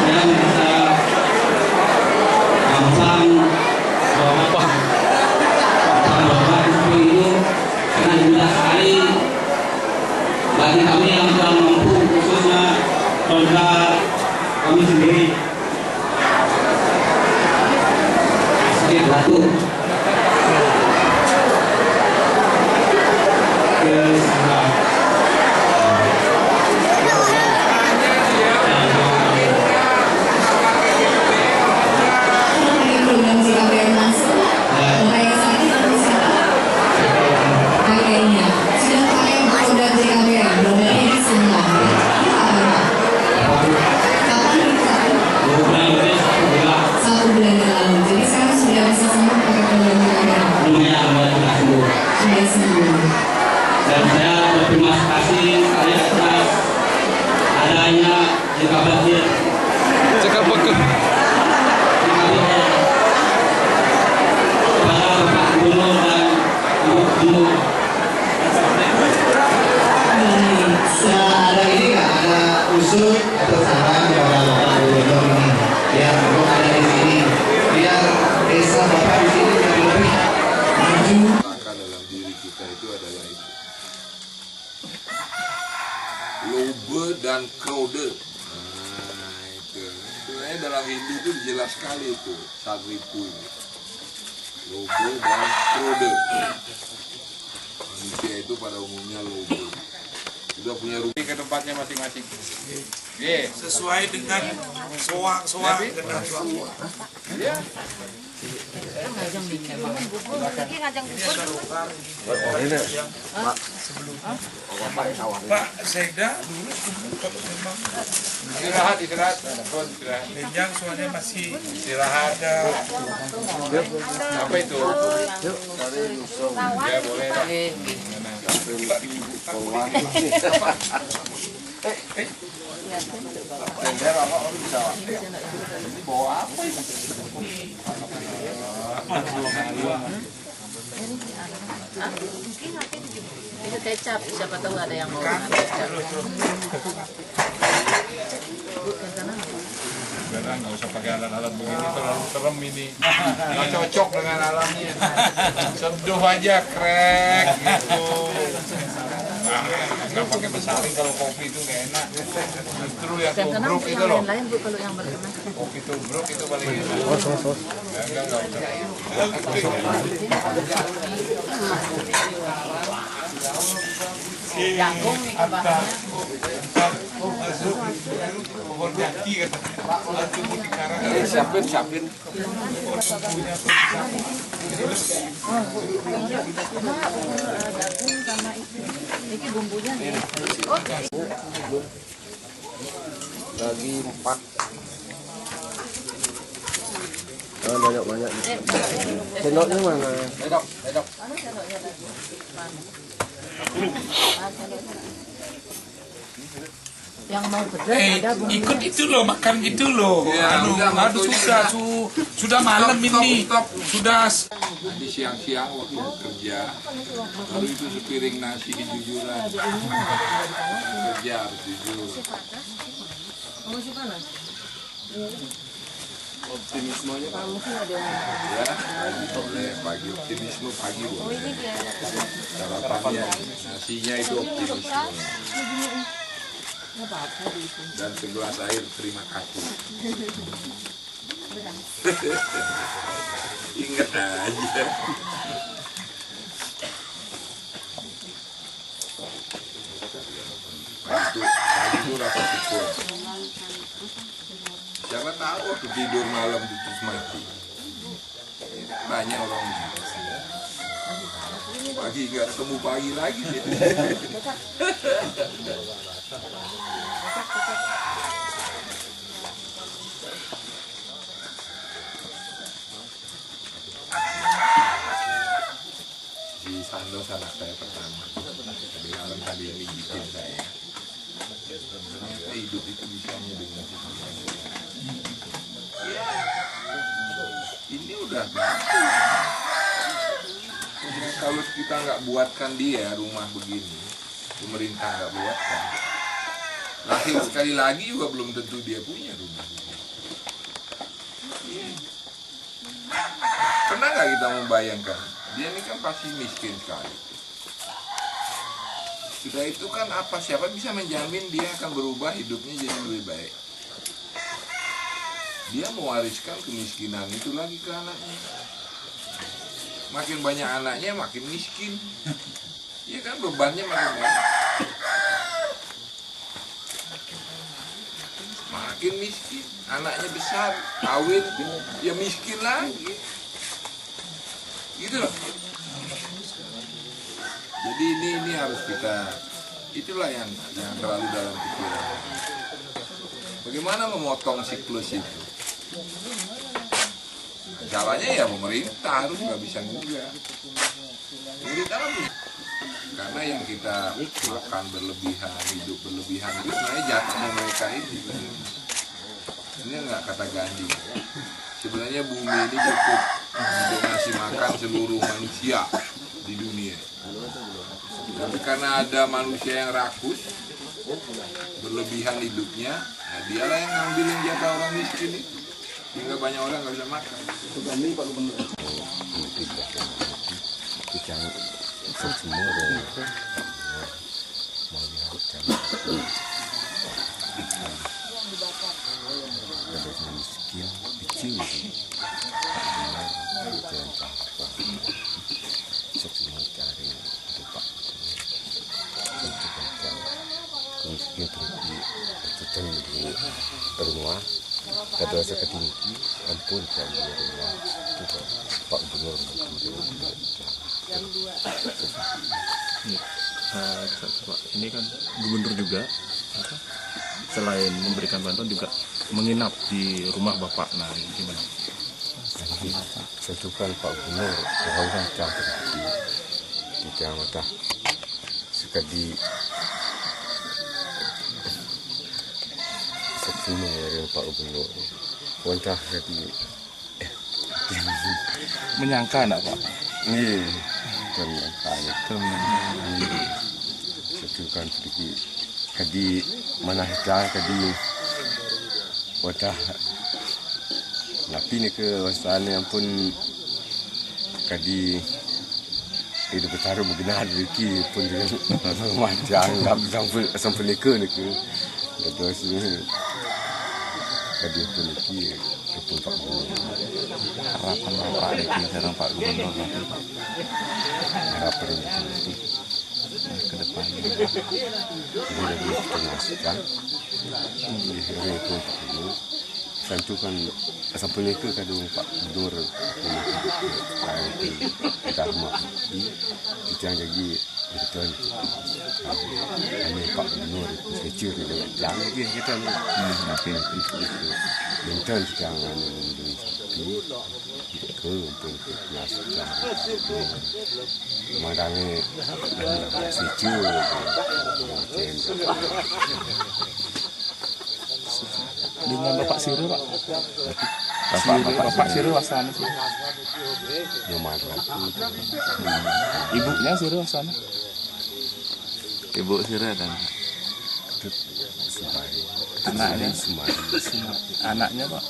Yang bisa gampang bapak seperti itu sangat mudah sekali bagi kami yang kurang mampu, khususnya keluarga kami sendiri. Sedikit batuk ke sana. Program JKPM langsung. Bapak yang sakit atau siapa? Kayaknya sudah pakai program JKPM. Programnya ini semua. Ini kapan Pak? Kapan itu? Satu bulan yang lalu. Jadi sekarang sudah bisa semua pakai program JKPM. Sudah sembuh. Dan saya berterima kasih atas adanya JKPM. Kepada Bapak Gubernur dan Ibu Gubernur. Ada ini nggak ada usul atau saran kepada Bapak Gubernur ini biar Bapak ada di sini, biar desa Bapak di sini lebih maju. Dalam diri kita itu adalah itu lobe dan krode. Nah itu sebenarnya dalam Hindu itu jelas sekali itu sagripu ini, lobe dan krode. Manusia itu pada umumnya lobe, sudah punya rumah Ke tempatnya masing-masing. Sesuai dengan soang-soang dengan Pak Sekda dulu memang Istirahat. Benjang soalnya masih Istirahat. Apa itu? Ya boleh. Itu kecap, siapa tahu ada yang mau. Beneran nggak usah pakai alat-alat begini, terlalu serem ini. Nggak cocok dengan alamnya. Seduh aja krek gitu. Nggak pakai besaring kalau kopi itu nggak enak. Justru yang tubruk itu loh. Lain Bu kalau yang berkenan. Kopi tubruk itu paling enak. Nggak usah. Jagung nih bahannya. Siapin. Jagung sama ini bumbunya nih. Lagi 4. Banyak. Sendoknya mana? Edok. Yang mau pedas ada bumbunya. Ikut itu loh, makan itu loh. Ya, Aduh, sudah malam ini. Sudah. Tadi siang-siang waktu kerja, lalu itu sepiring nasi kejujuran. Kerja harus jujur. Optimismenya ya, pagi optimisme pagi boleh. Sarapannya nasinya itu optimisme. Dan segelas air terima kasih. Ingat aja. Pagi itu rasa syukur. Siapa tahu waktu tidur malam terus mati. Banyak orang begitu. Pagi nggak ketemu pagi lagi. Si Sandos anak saya pertama. Di malam tadi yang bikin saya. Ternyata hidup itu bisanya dengan ini udah bagus. Kalau kita nggak buatkan dia rumah begini, pemerintah nggak buatkan, lahir sekali lagi juga belum tentu dia punya rumah. Pernah nggak kita membayangkan dia ini kan pasti miskin sekali. Sudah itu kan siapa bisa menjamin dia akan berubah hidupnya jadi lebih baik. Dia mewariskan kemiskinan itu lagi ke anaknya. Makin banyak anaknya makin miskin. Iya kan, bebannya makin banyak. Makin miskin, anaknya besar, kawin, ya miskin lagi. Gitu loh. Jadi ini harus kita, itulah yang terlalu dalam pikiran. Bagaimana memotong siklus itu? Caranya ya pemerintah harus nggak bisa juga. Pemerintah harus. Karena yang kita makan berlebihan, hidup berlebihan itu sebenarnya jatuhnya mereka ini. Ini nggak kata Gandhi. Sebenarnya bumi ini cukup untuk ngasih makan seluruh manusia di dunia. Tapi karena ada manusia yang rakus, berlebihan hidupnya, nah dialah yang ngambilin jatah orang miskin itu. Sehingga banyak orang nggak bisa makan. Itu kami Pak Gubernur. Rumah kedua seketinggi ampun kami rumah kita Pak Gubernur ini kan gubernur juga selain memberikan bantuan juga menginap di rumah Bapak. Nah, gimana? Setukan Pak Gubernur bahwa tidak mata sekali sepenuh dari Pak Gubernur. Kontah tadi Menyangka enggak Pak? Ini menyangkanya. Itu kan sedikit kadi manahkan kadi kontah. Tapi ni ke wasana yang pun kadi hidup bertaruh bergenah rezeki pun dengan macam anggap sampai leka ni ke terus kadi pun leki pun Pak Gubernur. Harapan Bapak lagi sekarang Pak Gubernur nanti harapan itu ke depan boleh diperluaskan di hari itu Pak Gubernur. Tentu kan sampai leka kadang Pak Gubernur kita rumah kita jadi betul kami Pak Gubernur kecil dengan jangan lagi kita ni nanti betul jangan tapi ke pun kelaskan madangnya kecil dengan Bapak Siro Pak. Bapak Siro wasana sih. Ibunya Siro wasana. Ibu Siro dan anaknya anaknya Pak.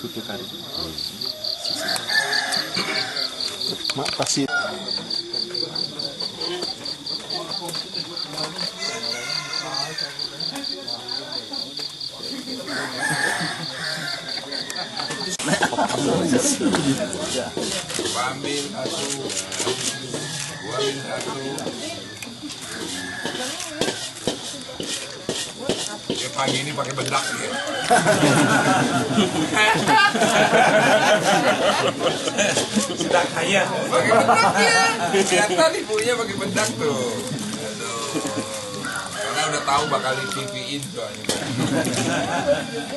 Tutu Karina. Mak pasti. Ambil satu, gua ambil satu. Ya pagi ini pakai bedak ya. Sudah kaya. Pakai bedak ya. Kelihatan ibunya pakai bedak tuh. Aduh. Karena udah tahu bakal di TV-in soalnya.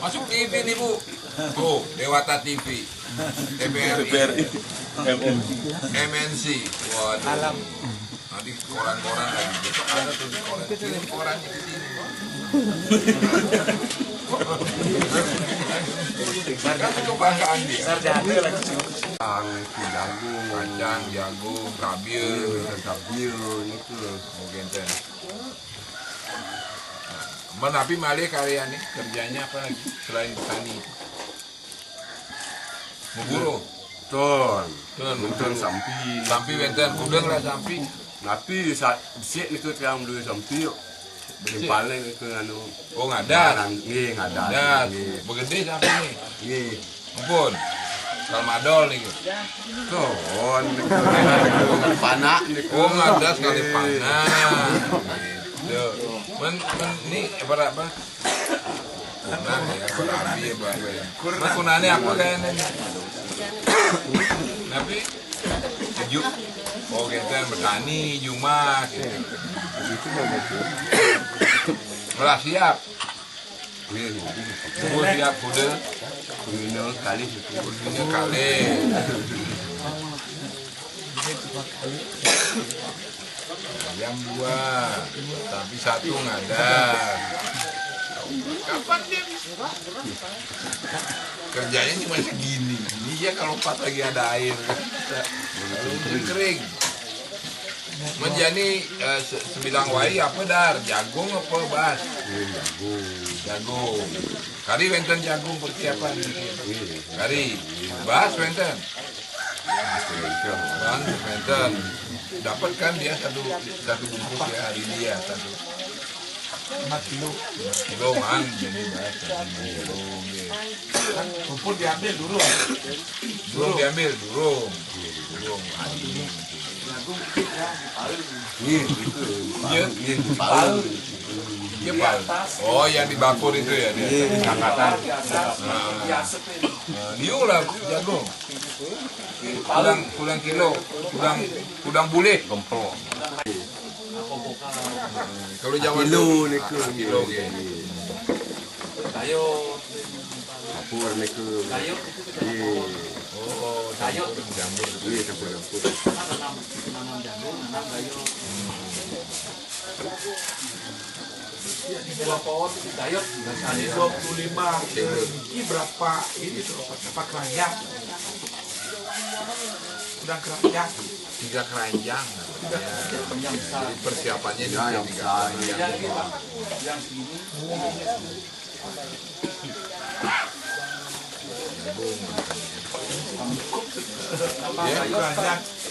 Masuk TV nih Bu. Tuh, Dewata TV. TVRI. MNC. Waduh. Alam. Nanti koran-koran lagi. Besok ada tuh di koran. Kirim korannya ke sini. Kan kebanggaan dia. Sarjana lagi. Kacang, jagung, kabil, itu mungkin ten. Menapi malih kalian nih kerjanya apa lagi selain petani? Memburu. Ton sampi wenten kudeng lah sampi. tapi saat bisik itu yang dulu sampi yuk paling itu anu ngadat ngadat begede sampi nih nggih ampun salmadol nih ton panak niku ngadat sekali panas gitu ini berapa kunan ya berabi ya kunannya apa kayaknya tapi sejuk oh kita bertani Jumat gitu. Belah siap siap kuda kali ayam 2 tapi 1 nggak ada. Kapan dia kerjanya cuma segini ya kalau pas lagi ada air kalau kering menjadi sembilang wai apa dar jagung apa bas jagung kari wenten jagung persiapan kari bas wenten dapat kan dia satu bungkus ya hari dia satu 5 kilo man jadi bahasa rumput diambil dulu diambil durung iya Pak. Oh yang dibakar itu ya dia angkatan liu lah jagung kurang kilo kurang bule gempol. Kalau Jawa kilo niku kilo ayo kapur niku oh campur jamur campur Di buah pohon itu diet, dari 25 ini berapa ini tuh berapa keranjang? Udah keranjang. 3 keranjang. Jadi persiapannya juga 3 keranjang. Yang segini.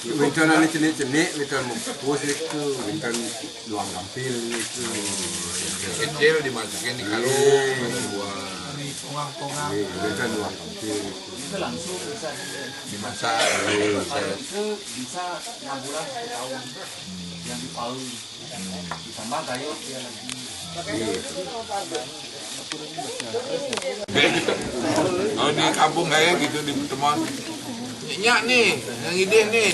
Winton ini cenik-cenik, winton mempus itu, winton luang gampil itu. Yang kecil dimasukin di karung, buah. Pongang-pongang. Winton luang gampil. Itu langsung bisa Dimasak, itu bisa 6 bulan 1 tahun yang di Palu. Ditambah gayot dia lagi. Oh di kampung kayak gitu di pertemuan. Nyak nih, yang ide nih.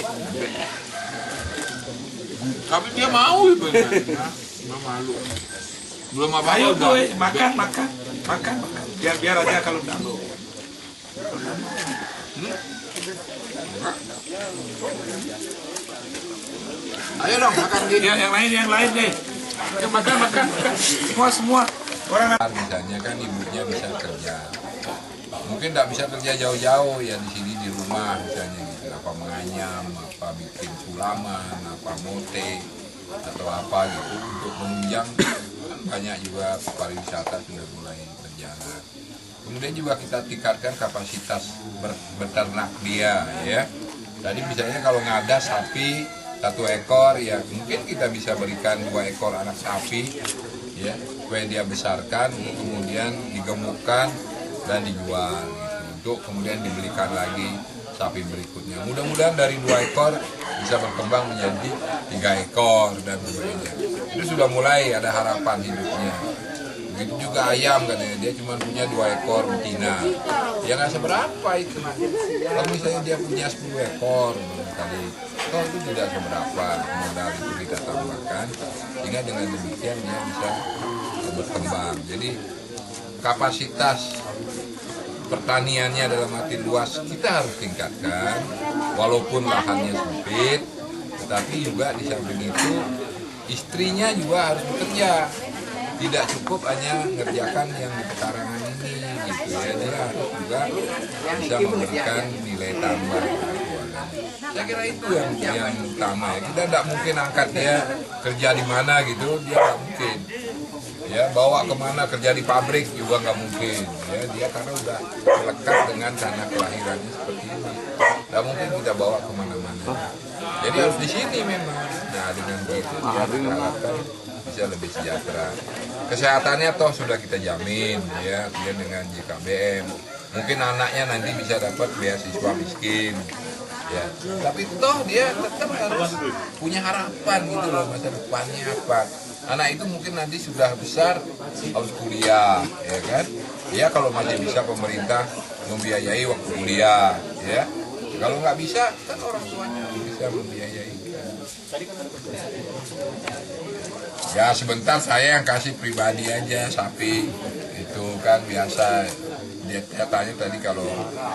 Tapi dia mau itu. Nah, malu. Belum apa-apa. Ayo boy, makan. Biar aja kalau udah lo. Ayo dong makan gini. Yang lain deh. Ayo makan. Semua. Orang misalnya kan ibunya bisa kerja. Mungkin tidak bisa kerja jauh-jauh ya di sini di rumah misalnya gitu. Apa menganyam, apa bikin sulaman, apa mote atau apa gitu untuk menunjang. Banyak juga pariwisata sudah mulai berjalan. Kemudian juga kita tingkatkan kapasitas beternak dia ya. Tadi misalnya kalau ngadas sapi 1 ekor ya mungkin kita bisa berikan 2 ekor anak sapi ya supaya dia besarkan kemudian digemukkan dan dijual gitu. Untuk kemudian dibelikan lagi sapi berikutnya. Mudah-mudahan dari 2 ekor bisa berkembang menjadi 3 ekor dan sebagainya. Itu sudah mulai ada harapan hidupnya. Begitu juga ayam katanya, dia cuma punya 2 ekor betina. Ya nggak seberapa itu. Kalau misalnya dia punya 10 ekor kali, itu tidak seberapa modal itu kita tambahkan. Sehingga dengan demikian dia bisa berkembang. Jadi kapasitas pertaniannya dalam arti luas kita harus tingkatkan. Walaupun lahannya sempit, tetapi juga di samping itu istrinya juga harus bekerja. Tidak cukup hanya mengerjakan yang di pekarangan ini gitu ya, dia harus juga bisa memberikan nilai tambah keluarga. Saya kira itu yang utama ya. Kita tidak mungkin angkat dia kerja di mana gitu, dia nggak mungkin. Ya bawa kemana kerja di pabrik juga nggak mungkin. Ya dia karena udah melekat dengan tanah kelahirannya seperti ini. Nggak mungkin kita bawa kemana-mana. Jadi harus di sini memang. Nah dengan begitu dia diharapkan bisa lebih sejahtera. Kesehatannya toh sudah kita jamin ya, dia dengan JKBM. Mungkin anaknya nanti bisa dapat beasiswa miskin. Ya, tapi toh dia tetap harus punya harapan gitu loh, masa depannya apa. Anak itu mungkin nanti sudah besar harus kuliah, ya kan? Ya kalau masih bisa pemerintah membiayai waktu kuliah, ya. Kalau nggak bisa, kan orang tuanya bisa membiayai. Ya sebentar saya yang kasih pribadi aja sapi itu kan biasa. Dia katanya tadi kalau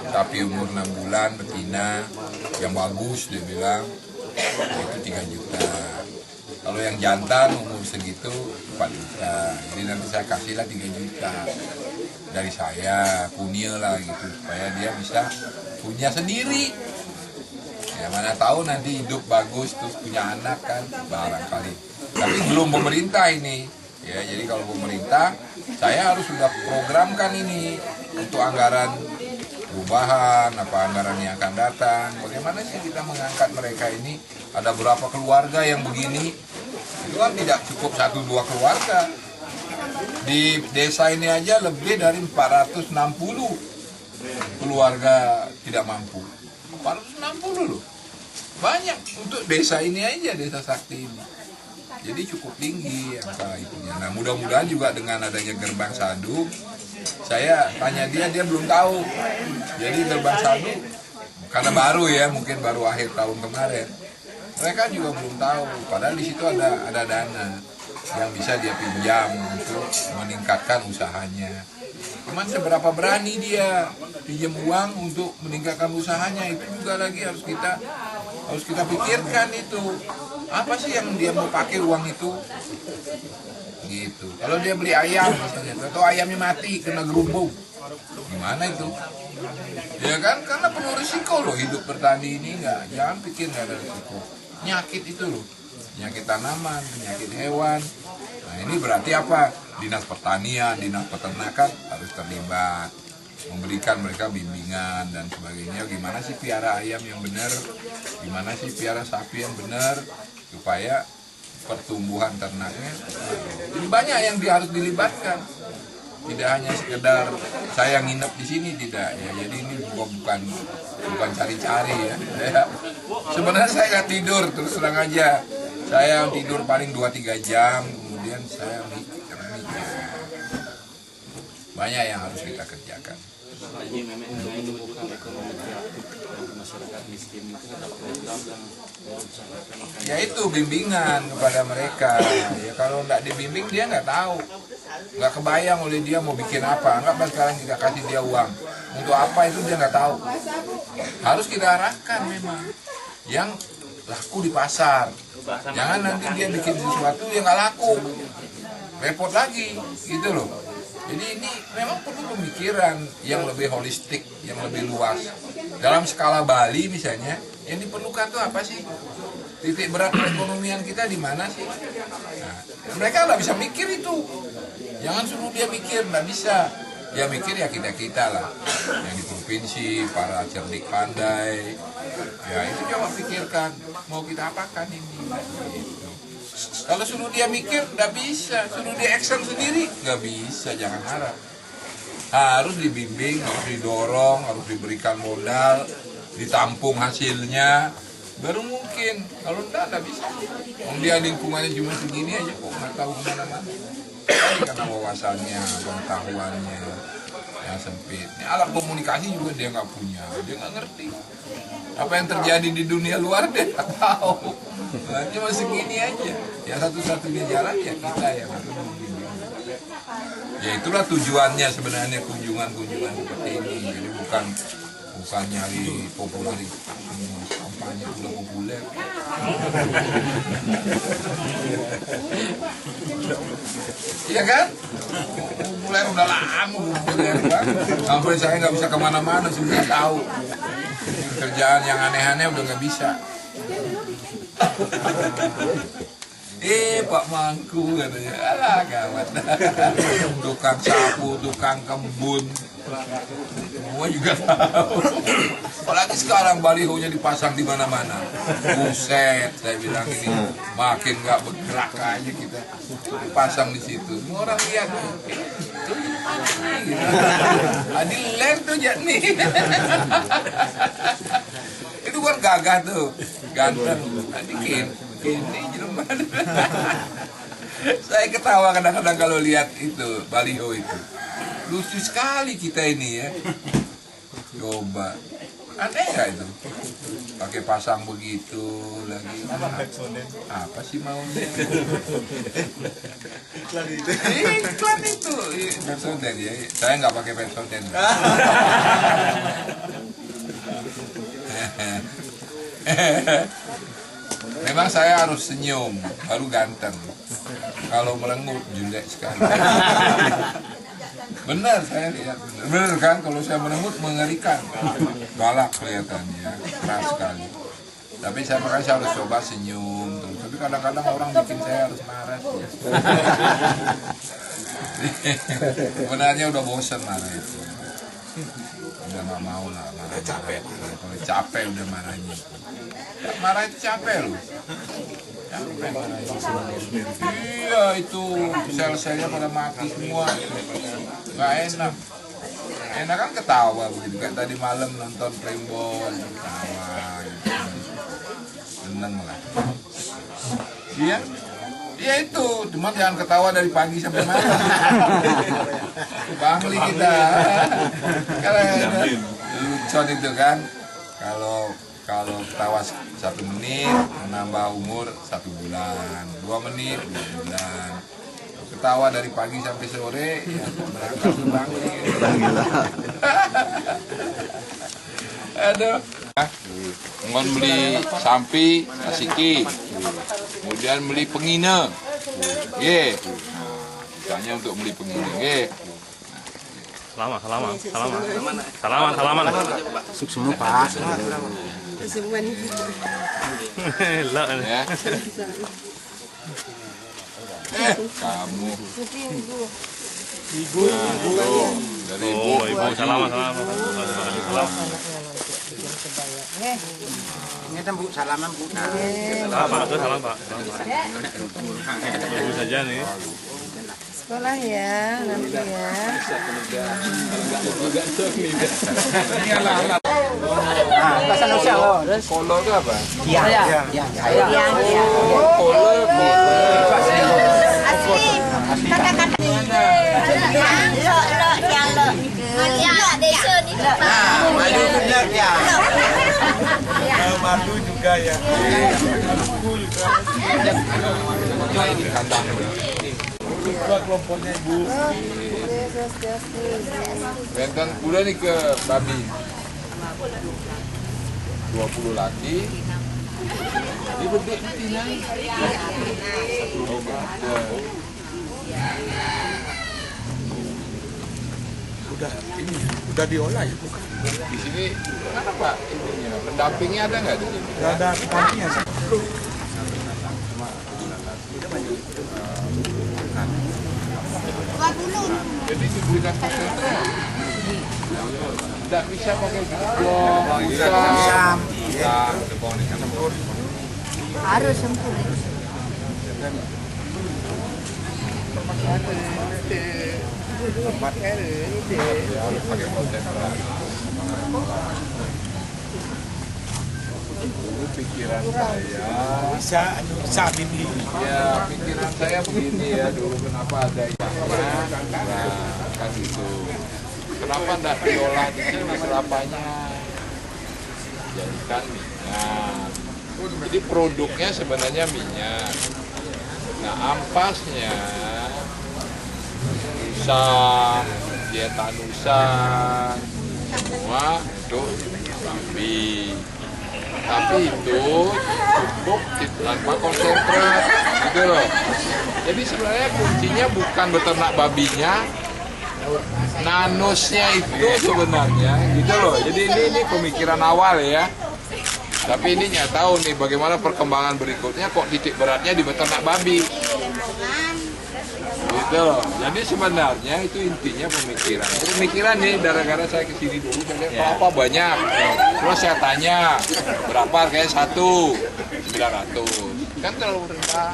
sapi umur 6 bulan betina yang bagus dia bilang itu 3 juta. Kalau yang jantan umur segitu 4 juta. Jadi nanti saya kasihlah 3 juta dari saya punya lah gitu supaya dia bisa punya sendiri. Ya mana tahu nanti hidup bagus terus punya anak kan barangkali. Tapi belum pemerintah ini. Ya, jadi kalau pemerintah saya harus sudah programkan ini untuk anggaran perubahan, apa anggaran yang akan datang. Bagaimana sih kita mengangkat mereka ini? Ada berapa keluarga yang begini? Itu kan tidak cukup 1-2 keluarga. Di desa ini aja lebih dari 460 keluarga tidak mampu. 460 loh. Banyak untuk desa ini aja, desa Sakti ini. Jadi cukup tinggi angka itunya. Nah mudah-mudahan juga dengan adanya gerbang sadu, saya tanya dia belum tahu. Jadi gerbang sadu karena baru ya, mungkin baru akhir tahun kemarin. Mereka juga belum tahu. Padahal di situ ada dana yang bisa dia pinjam untuk meningkatkan usahanya. Cuman seberapa berani dia pinjam uang untuk meningkatkan usahanya, itu juga lagi harus kita pikirkan itu. Apa sih yang dia mau pakai uang itu? Gitu. Kalau dia beli ayam misalnya, atau ayamnya mati kena gerumbung, gimana itu? Ya kan, karena penuh risiko loh hidup bertani ini, jangan pikir nggak ada risiko. Penyakit itu loh, penyakit tanaman, penyakit hewan. Nah ini berarti apa? Dinas Pertanian, Dinas Peternakan harus terlibat, memberikan mereka bimbingan dan sebagainya. Gimana sih piara ayam yang benar, gimana sih piara sapi yang benar, supaya pertumbuhan ternaknya. Jadi banyak yang harus dilibatkan. Tidak hanya sekedar saya nginep di sini, tidak ya. Jadi ini bukan cari-cari ya. Sebenarnya saya nggak tidur, terus terang aja. Saya tidur paling 2-3 jam, kemudian saya mikir. Banyak yang harus kita kerjakan. Lagi memang ini bukan ekonomi kreatif bagi masyarakat miskin itu ada program yang ya itu bimbingan kepada mereka. Ya kalau nggak dibimbing dia nggak tahu, nggak kebayang oleh dia mau bikin apa. Nggak sekarang kita kasih dia uang untuk apa itu dia nggak tahu. Harus kita arahkan memang yang laku di pasar. Jangan nanti dia bikin sesuatu yang nggak laku, repot lagi gitu loh. Jadi ini memang perlu pemikiran yang lebih holistik, yang lebih luas. Dalam skala Bali misalnya, yang diperlukan tuh apa sih? Titik berat perekonomian kita di mana sih? Nah, mereka nggak bisa mikir itu. Jangan suruh dia mikir, nggak bisa. Dia mikir ya kita-kita lah. Yang di provinsi, para cerdik pandai. Ya itu coba pikirkan, mau kita apakan ini? Gitu. Kalau suruh dia mikir, nggak bisa. Suruh dia action sendiri, nggak bisa. Jangan harap. Harus dibimbing, harus didorong, harus diberikan modal, ditampung hasilnya, baru mungkin. Kalau nggak bisa. Dia lingkungannya cuma segini aja kok, nggak tahu kemana-mana. Karena wawasannya, pengetahuannya yang sempit. Ini alat komunikasi juga dia nggak punya, dia nggak ngerti. Apa yang terjadi di dunia luar dia nggak tahu. Nah, cuma segini aja. Ya satu-satunya jalan ya kita yang harus membimbing. Ya itulah tujuannya sebenarnya kunjungan-kunjungan seperti ini. Jadi bukan nyari popularitas, kampanye udah populer. Iya kan? Populer udah lama populer kan? Sampai saya nggak bisa kemana-mana sudah tahu. Kerjaan yang aneh-aneh udah nggak bisa. Pak Mangku katanya, alah gawat. Tukang sapu, tukang kebun, semua juga tahu. Apalagi sekarang balihonya dipasang di mana-mana. Buset, saya bilang ini makin nggak bergerak aja kita. Dipasang di situ, semua orang lihat. Adil ler tuh nih. Itu kan gagah tuh, ganteng. Dikit. Ini Jerman. Saya ketawa kadang-kadang kalau lihat itu baliho itu. Lucu sekali kita ini ya. Coba. Aneh nggak itu? Pakai pasang begitu lagi. Apa sih maunya? Iklan itu. Pensoden ya. Saya nggak pakai pensoden. Memang saya harus senyum, baru ganteng. Kalau merengut, jelek sekali. Benar, saya lihat. Benar kan, kalau saya merengut mengerikan. Galak kelihatannya, keras sekali. Tapi saya harus coba senyum terus. Tapi kadang-kadang orang bikin saya harus marah. Sebenarnya udah bosan marah itu. Udah gak mau lah marah. Capek. Kalau capek udah marahnya. Marah itu capek loh. Capek marah itu. Iya itu sel-selnya pada mati semua. Gak enak. Enak kan ketawa begitu. Kayak tadi malam nonton Primbon ketawa. Seneng lah. Iya. Ya itu, cuma jangan ketawa dari pagi sampai malam. Bangli kita. Kalau lucu itu kan, kalau ketawa 1 menit menambah umur 1 bulan, 2 menit 2 bulan. Ketawa dari pagi sampai sore, ya berangkat ke Bangli. Aduh. Ngon beli sampi asiki. kemudian beli pengine, misalnya untuk beli pengine, Salaman. Semua Pak. ya. Kamu. Ibu. Dari ibu. Oh, ibu salaman. Ini kan Bu, salaman Bu. Salam Pak. Ibu saja nih. Sekolah ya, nanti ya. Bahasa Indonesia loh. Kolor itu apa? Madu juga ya. Juga kelompoknya Ibu. Benteng kuda nih ke babi. 20 laki. Ini gede betina. Udah diolah ya bukan? Di sini mana Pak ininya? Pendampingnya ada nggak di sini? Nggak ada pendampingnya. Jadi diberikan konsentrat. Tidak bisa pakai geblok, Harus sempurna. pakai konsentrat. Dulu pikiran saya Bisa ini. ya pikiran saya begini ya, dulu kenapa ada ikannya, kan gitu. Kenapa enggak diolah di sini kelapanya jadikan minyak. Jadi produknya sebenarnya minyak. Nah ampasnya usang, dietanusan, semua untuk babi. Tapi itu cukup tanpa konsentrat, gitu loh. Jadi sebenarnya kuncinya bukan beternak babinya, nanusnya itu sebenarnya, gitu loh. Jadi ini pemikiran awal ya. Tapi ini nggak tahu nih bagaimana perkembangan berikutnya kok titik beratnya di beternak babi. Gitu loh. Jadi sebenarnya itu intinya pemikiran. Pemikiran nih, gara-gara saya kesini dulu, saya lihat apa banyak. Terus saya tanya, berapa harganya 1.900. Kan terlalu rendah.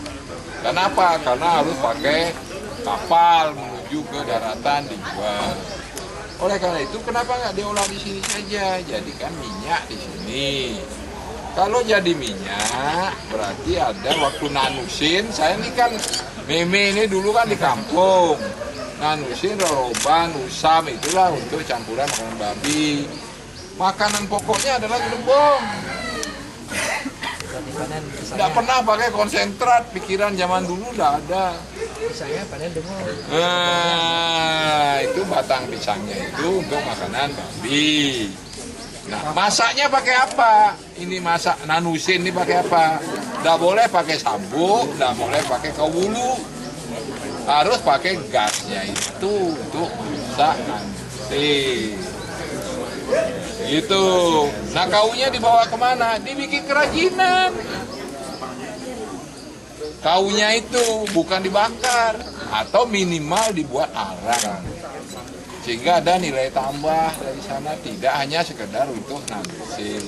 Kenapa? Karena harus pakai kapal menuju ke daratan dijual. Oleh karena itu, kenapa nggak diolah di sini saja? Jadikan minyak di sini. Kalau jadi minyak, berarti ada waktu nanusin. Saya ini kan meme ini dulu kan di kampung. Nanusin, roroban, usam, itulah untuk campuran makanan babi. Makanan pokoknya adalah gelembong. Tidak pernah pakai konsentrat, pikiran zaman dulu tidak ada. Pisangnya panen dengo. Nah, itu batang pisangnya itu untuk makanan babi. Nah, masaknya pakai apa? Ini masak nanusin ini pakai apa? Nggak boleh pakai sabuk, nggak boleh pakai kawulu. Harus pakai gasnya itu untuk masak nanusin. Gitu. Nah, kaunya dibawa kemana? Dibikin kerajinan. Kaunya itu bukan dibakar atau minimal dibuat arang. Sehingga ada nilai tambah dari sana, tidak hanya sekedar untuk nanusin.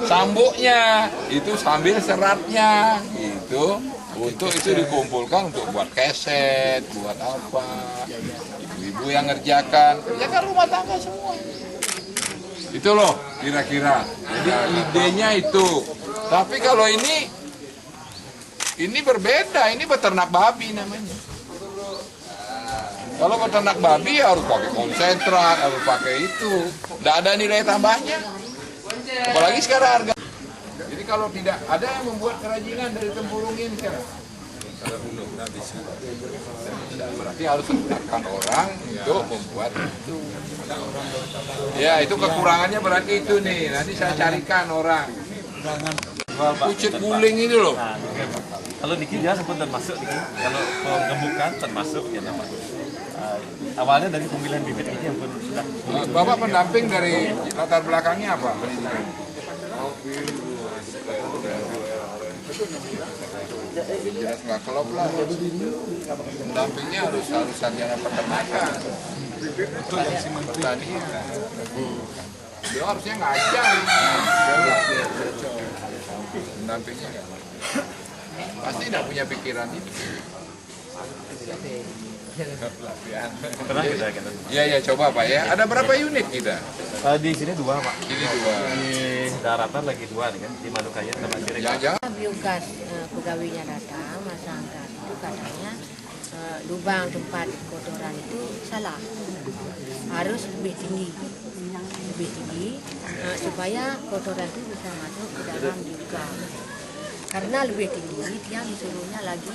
Sambuknya itu sambil seratnya gitu, untuk itu dikumpulkan untuk buat keset, buat apa. Ibu-ibu yang ngerjakan rumah tangga semua. Itu loh kira-kira. Jadi idenya itu. Tapi kalau ini berbeda, ini beternak babi namanya. Kalau peternak babi harus pakai konsentrat, harus pakai itu. Tidak ada nilai tambahnya. Apalagi sekarang harga. Jadi kalau tidak ada yang membuat kerajinan dari tempurungin sekarang. Berarti harus menggunakan orang untuk membuat itu. Ya itu kekurangannya berarti itu nih. Nanti saya carikan orang. Pucuk guling ini loh. Kalau Niki dia sempat termasuk Niki. Kalau pengembukan termasuk ya nama. Awalnya dari pemilihan bibit Niki yang pun sudah. Bapak pendamping dari latar belakangnya apa? Jelas nggak klop lah. Pendampingnya harus sarjana peternakan. Pertanian. Dia harusnya ngajar. Pendampingnya nggak. Pasti tidak punya pikiran itu. Pernah kita. Iya coba Pak ya. Ada berapa unit kita? Di sini 2 Pak. Ini 2. Di daratan lagi 2 nih kan di Madukaya sama Cirebon. Biogas pegawainya datang, masyarakat itu katanya lubang tempat kotoran itu salah, harus lebih tinggi supaya kotoran itu bisa masuk ke dalam juga. Karena lebih tinggi dia disuruhnya lagi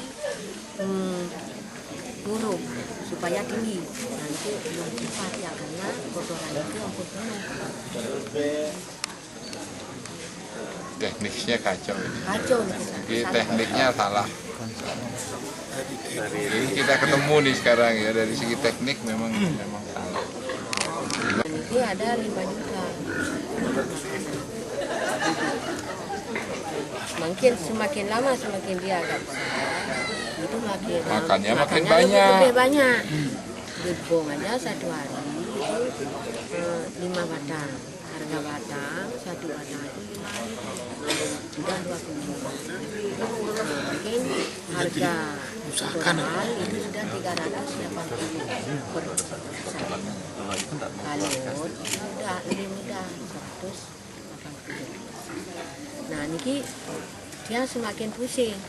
turun supaya tinggi. Nah itu belum cepat ya karena kotoran itu ampun penuh. Tekniknya kacau ini. Kacau. Tekniknya salah. Jadi kita ketemu nih sekarang ya dari segi teknik memang salah. Ini ada 5 juta. Mungkin semakin lama semakin dia agak besar, itu makannya makin banyak. Lebih banyak. Dibong aja 1 hari itu 5 batang. Harga batang 1 batang itu sudah 20. Mungkin harga total itu sudah 380 per batang. Kalau udah lebih mudah 180. Nah niki dia semakin pusing.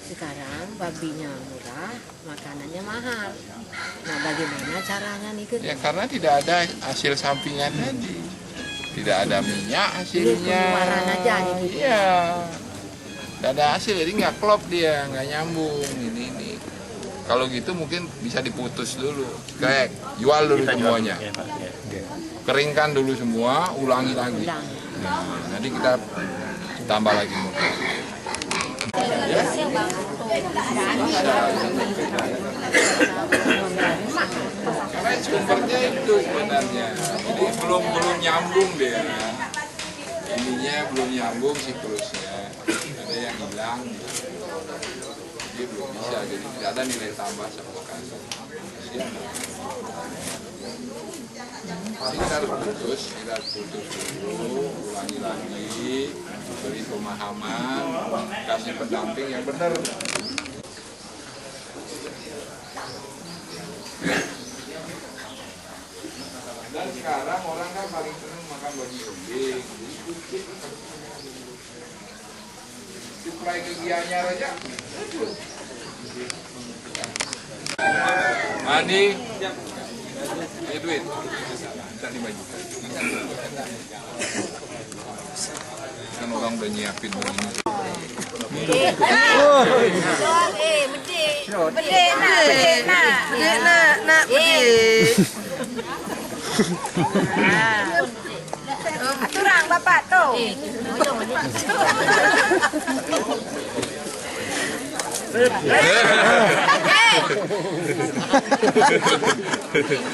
Sekarang babinya murah, makanannya mahal. Nah bagaimana caranya nih? Ya karena tidak ada hasil sampingan tadi. Tidak ada minyak hasilnya. Aja gitu. Iya. Tidak ada hasil, jadi nggak klop dia, nggak nyambung ini. Kalau gitu mungkin bisa diputus dulu. Kayak jual dulu semuanya. Keringkan dulu semua, ulangi lagi. Nah, nanti kita tambah lagi mungkin. Karena sumbernya itu sebenarnya, jadi belum nyambung dia. Ininya belum nyambung siklusnya, ada yang hilang. Jadi belum bisa, jadi tidak ada nilai tambah sama sekali. Jadi kita harus putus dulu, ulangi lagi, beri pemahaman, kasih pendamping yang benar. Dan sekarang orang kan paling senang makan bagi umbing, suplai ke Gianyar aja. Mandi, duit, minta 5 juta. Kan orang udah nyiapin begini. Kurang bapak tuh.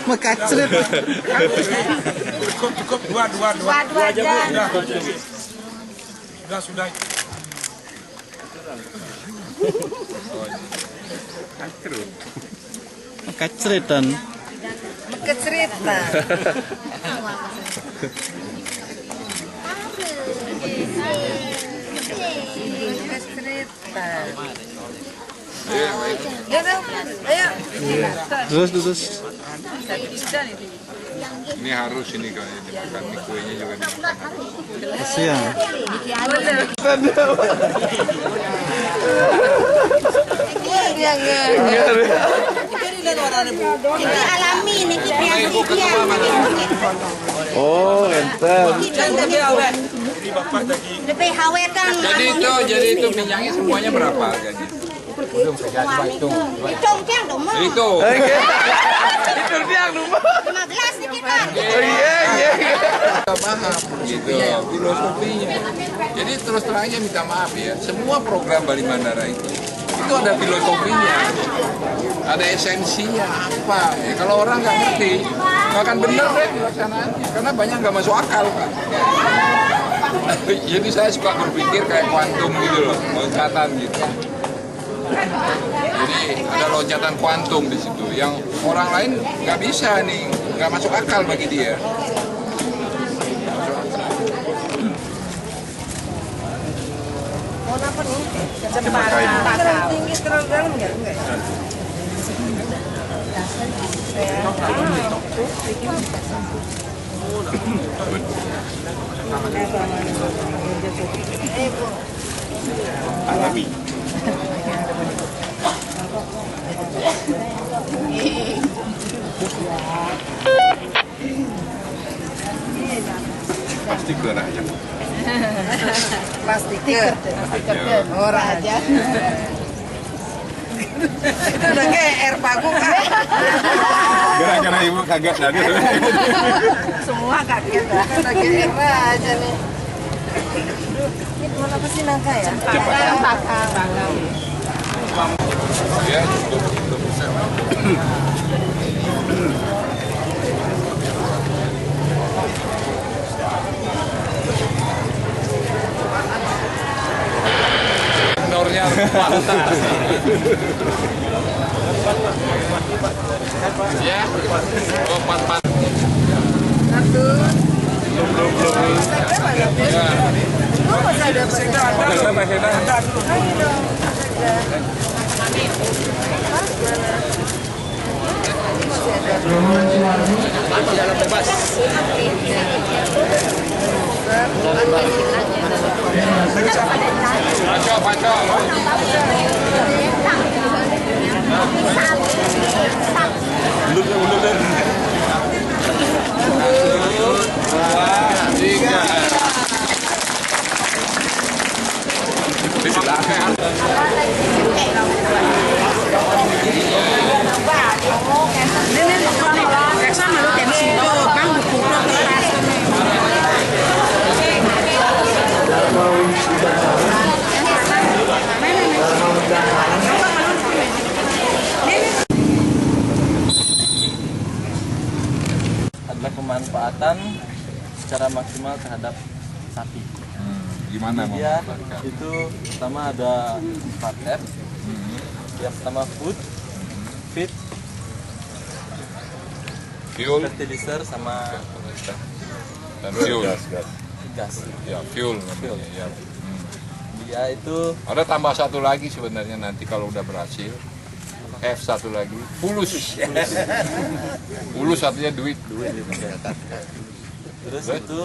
Makacret. Cukup dua aja. Sudah. Makacretan. Makacretan. Terus. Ini harus ini kalau dimakan, ini kuenya juga dimakan. Kasihan. Ini alami nih kita. Oh, entar. Lebih awet kan. Jadi itu minyaknya semuanya berapa harganya? Hitung tiang dong. Itu. Hitung tiang dong. 15 nih kita. Iya. Paham gitu filosofinya. Jadi terus terang aja minta maaf ya, semua program Bali Mandara itu ada filosofinya, ada esensinya apa. Ya, kalau orang nggak ngerti, nggak akan benar deh pelaksanaannya, karena banyak nggak masuk akal kan. Jadi saya suka berpikir kayak kuantum gitu loh, loncatan gitu. Jadi ada loncatan kuantum di situ, yang orang lain nggak bisa nih, nggak masuk akal bagi dia. Apa nih? Tinggi terlalu dalam nggak? Alami. Pasti kena aja. Plastik orang aja. Itu udah kayak air paku kan? Gara-gara ibu kaget tadi. Semua kaget lah. Udah kayak air aja nih. Ini mana pasti nangka ya? Cempaka. Ya, cukup bisa. Nornya pantas. Ya, empat. Satu. Belum. Jalan bebas. Panco. Ulur. 3. Adalah pemanfaatan secara maksimal terhadap sapi. Gimana ya? Itu pertama ada 4F. Yang pertama food, feed, fuel, fertilizer sama dan fuel. Gas. Ya, fuel namanya. Ya. Dia itu ada tambah satu lagi sebenarnya nanti kalau udah berhasil. F1 lagi, fulus. Fulus artinya duit. Terus itu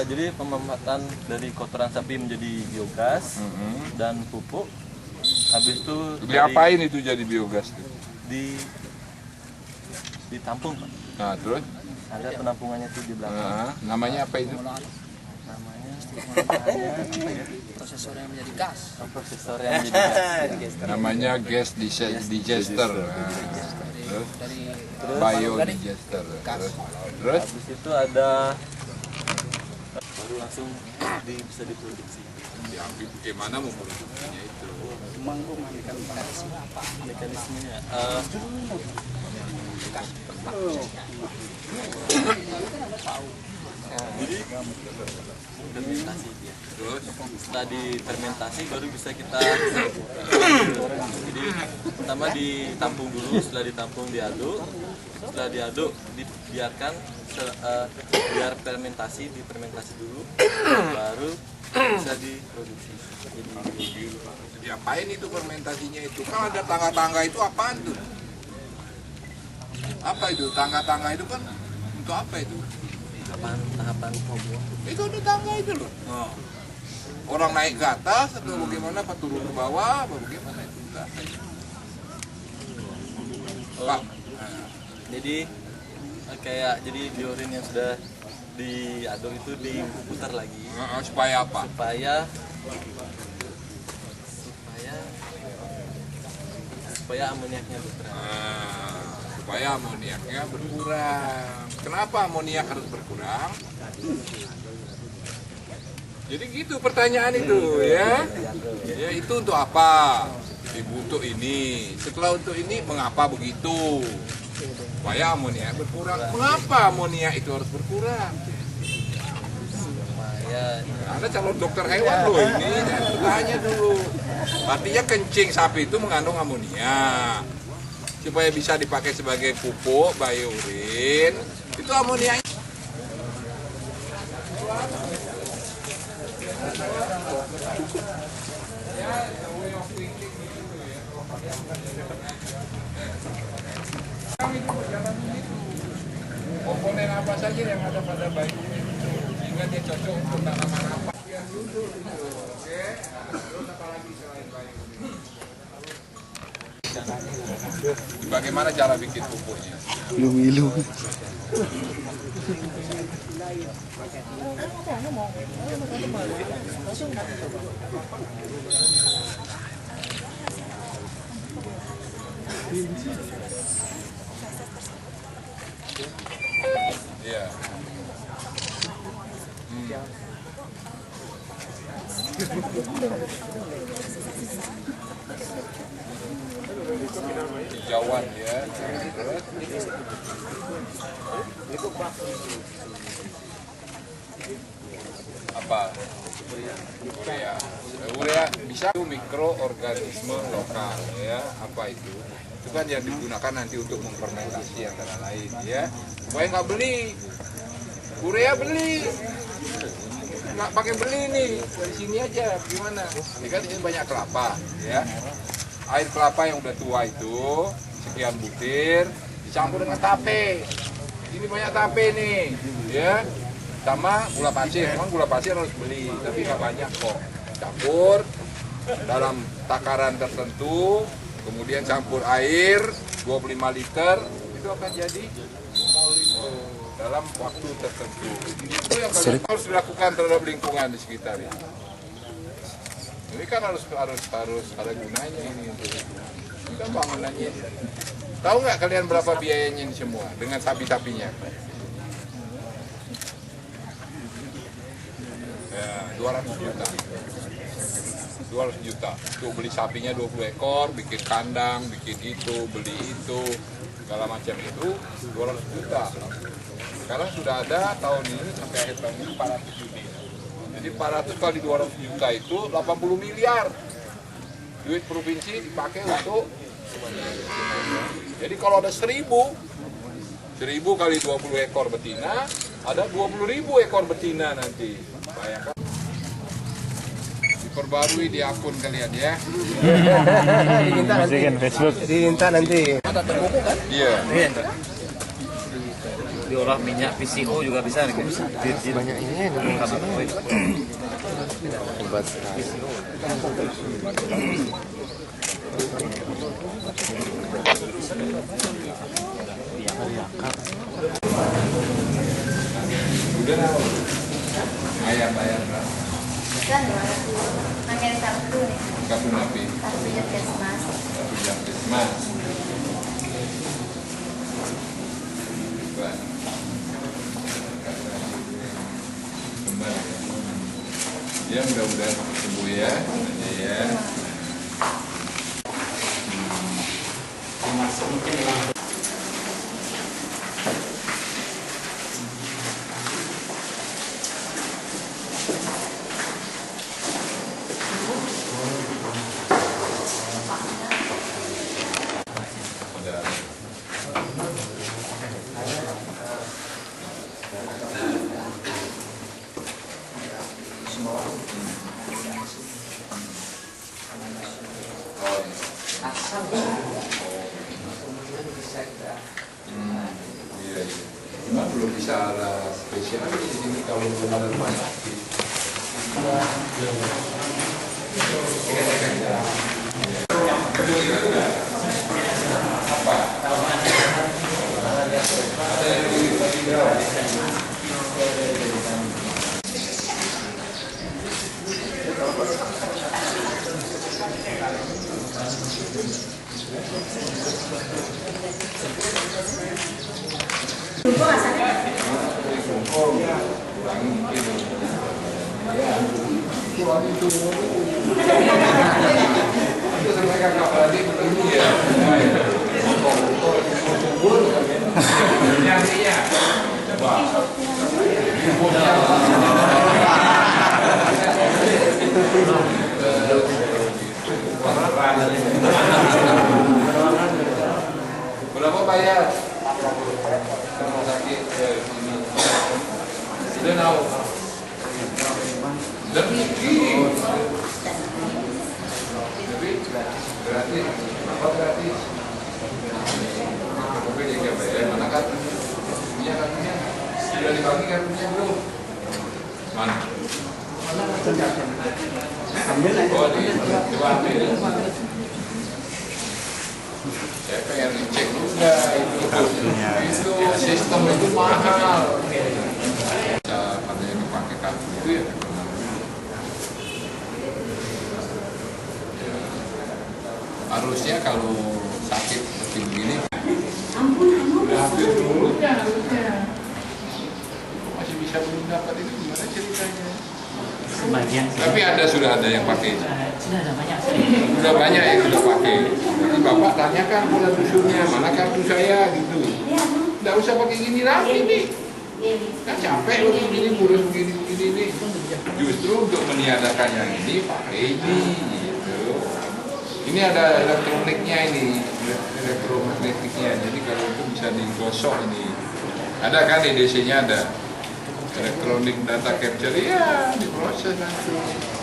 jadi pemanfaatan dari kotoran sapi menjadi biogas dan pupuk. Habis itu diapain itu jadi biogas? Ditampung, Pak. Nah, terus? Ada penampungannya tuh di belakang. Namanya apa itu? Prosesor yang menjadi gas. Prosesor yang menjadi gas. Namanya gas digester. Terus biodigester. Terus habis itu ada baru langsung bisa diproduksi. Bagaimana memproduksinya itu? Mekanismenya jadi fermentasi dia. Terus setelah difermentasi baru bisa kita jadi pertama ditampung dulu, setelah ditampung diaduk, setelah diaduk dibiarkan biar difermentasi dulu baru bisa diproduksi. Jadi apain itu fermentasinya itu? Kan ada tangga-tangga itu apaan tuh? Apa itu? Tangga-tangga itu kan untuk apa itu? Tahapan pembuatan. Itu ada tangga itu loh. Oh. Orang naik ke atas atau bagaimana? Apa turun ke bawah? Apa bagaimana itu? Pak. Jadi kayak biorin yang sudah diaduk itu diputar lagi. Supaya apa? Supaya amoniaknya berkurang. Supaya amoniaknya berkurang. Kenapa amoniak harus berkurang? Jadi gitu pertanyaan itu ya. Ya itu untuk apa? Ibu untuk ini. Setelah untuk ini mengapa begitu? Supaya amonia berkurang. Mengapa amonia itu harus berkurang? Anda calon dokter hewan loh ini, jangan bertanya dulu. Artinya kencing sapi itu mengandung amonia. Supaya bisa dipakai sebagai pupuk, biourin, itu amonia. Komponen apa saja yang ada pada bayi ini sehingga dia cocok untuk tanaman apa? Oke, terus apa lagi selain bayi ini? Bagaimana cara bikin pupuknya? Ilu-ilu. Iya. Hijauan ya. Apa? Urea. Urea bisa mikroorganisme lokal ya. Apa itu? Itu kan yang digunakan nanti untuk memfermentasi antara lain ya. Supaya nggak beli. Urea beli. Nggak pakai beli nih, dari sini aja. Gimana? Ini kan di sini banyak kelapa ya. Air kelapa yang udah tua itu sekian butir dicampur dengan tape. Ini banyak tape nih ya. Sama gula pasir. Memang gula pasir harus beli, tapi nggak banyak kok. Campur dalam takaran tertentu. Kemudian campur air 25 liter, itu akan jadi molino dalam waktu tertentu. Itu yang harus dilakukan terhadap lingkungan di sekitar ini. Ini kan harus ada gunanya ini untuk ini kan bangunannya. Tahu nggak kalian berapa biayanya ini semua dengan sapi-sapinya? Ya, 200 juta. 200 juta untuk beli sapinya 20 ekor, bikin kandang, bikin itu, beli itu, segala macam itu 200 juta. Sekarang sudah ada tahun ini sampai akhir tahun ini 400 juta. Jadi 400 kali 200 juta itu 80 miliar. Duit provinsi dipakai untuk. Jadi kalau ada 1000 kali 20 ekor betina, ada 20.000 ekor betina nanti. Bayangkan. Perbarui di akun kalian ya. Diminta nanti. Facebook. Diminta nanti. Ada terbuku kan? Iya. Diolah minyak PCO juga bisa nih. Banyak ini obat Ayam berapa? Kan pakai kartu nih. Kartu napi. Kartu Jampesmas. Kartu Jampesmas. Ya mudah-mudahan sembuh ya. Ya. Belum bisa ala spesial di sini kalau benar banyak. Berapa bayar? Rumah sakit ini. Sudah tahu. Lebih gratis. Apa gratis? Tapi dia nggak bayar. Mana kartunya? Kartunya sudah dibagi kartunya belum? Mana? Oh diambil. Saya pengen cek juga itu sistem itu mahal. Katanya dipakai kartu itu ya. Harusnya kalau sakit seperti begini, ambil dulunya harusnya. Masih bisa belum dapat itu gimana ceritanya? Sebagian. Tapi sudah ada yang pakai. Sudah ada banyak. Sudah banyak yang sudah pakai. Jadi Bapak tanyakan pada dusunnya, mana kartu saya gitu. Nggak usah pakai gini lagi nih. Kan capek loh begini, ngurus begini nih. Justru untuk meniadakan yang ini pakai ini gitu. Ini ada elektroniknya ini, elektromagnetiknya. Jadi kalau itu bisa digosok ini. Ada kan di DC-nya ada elektronik data capture, ya diproses langsung.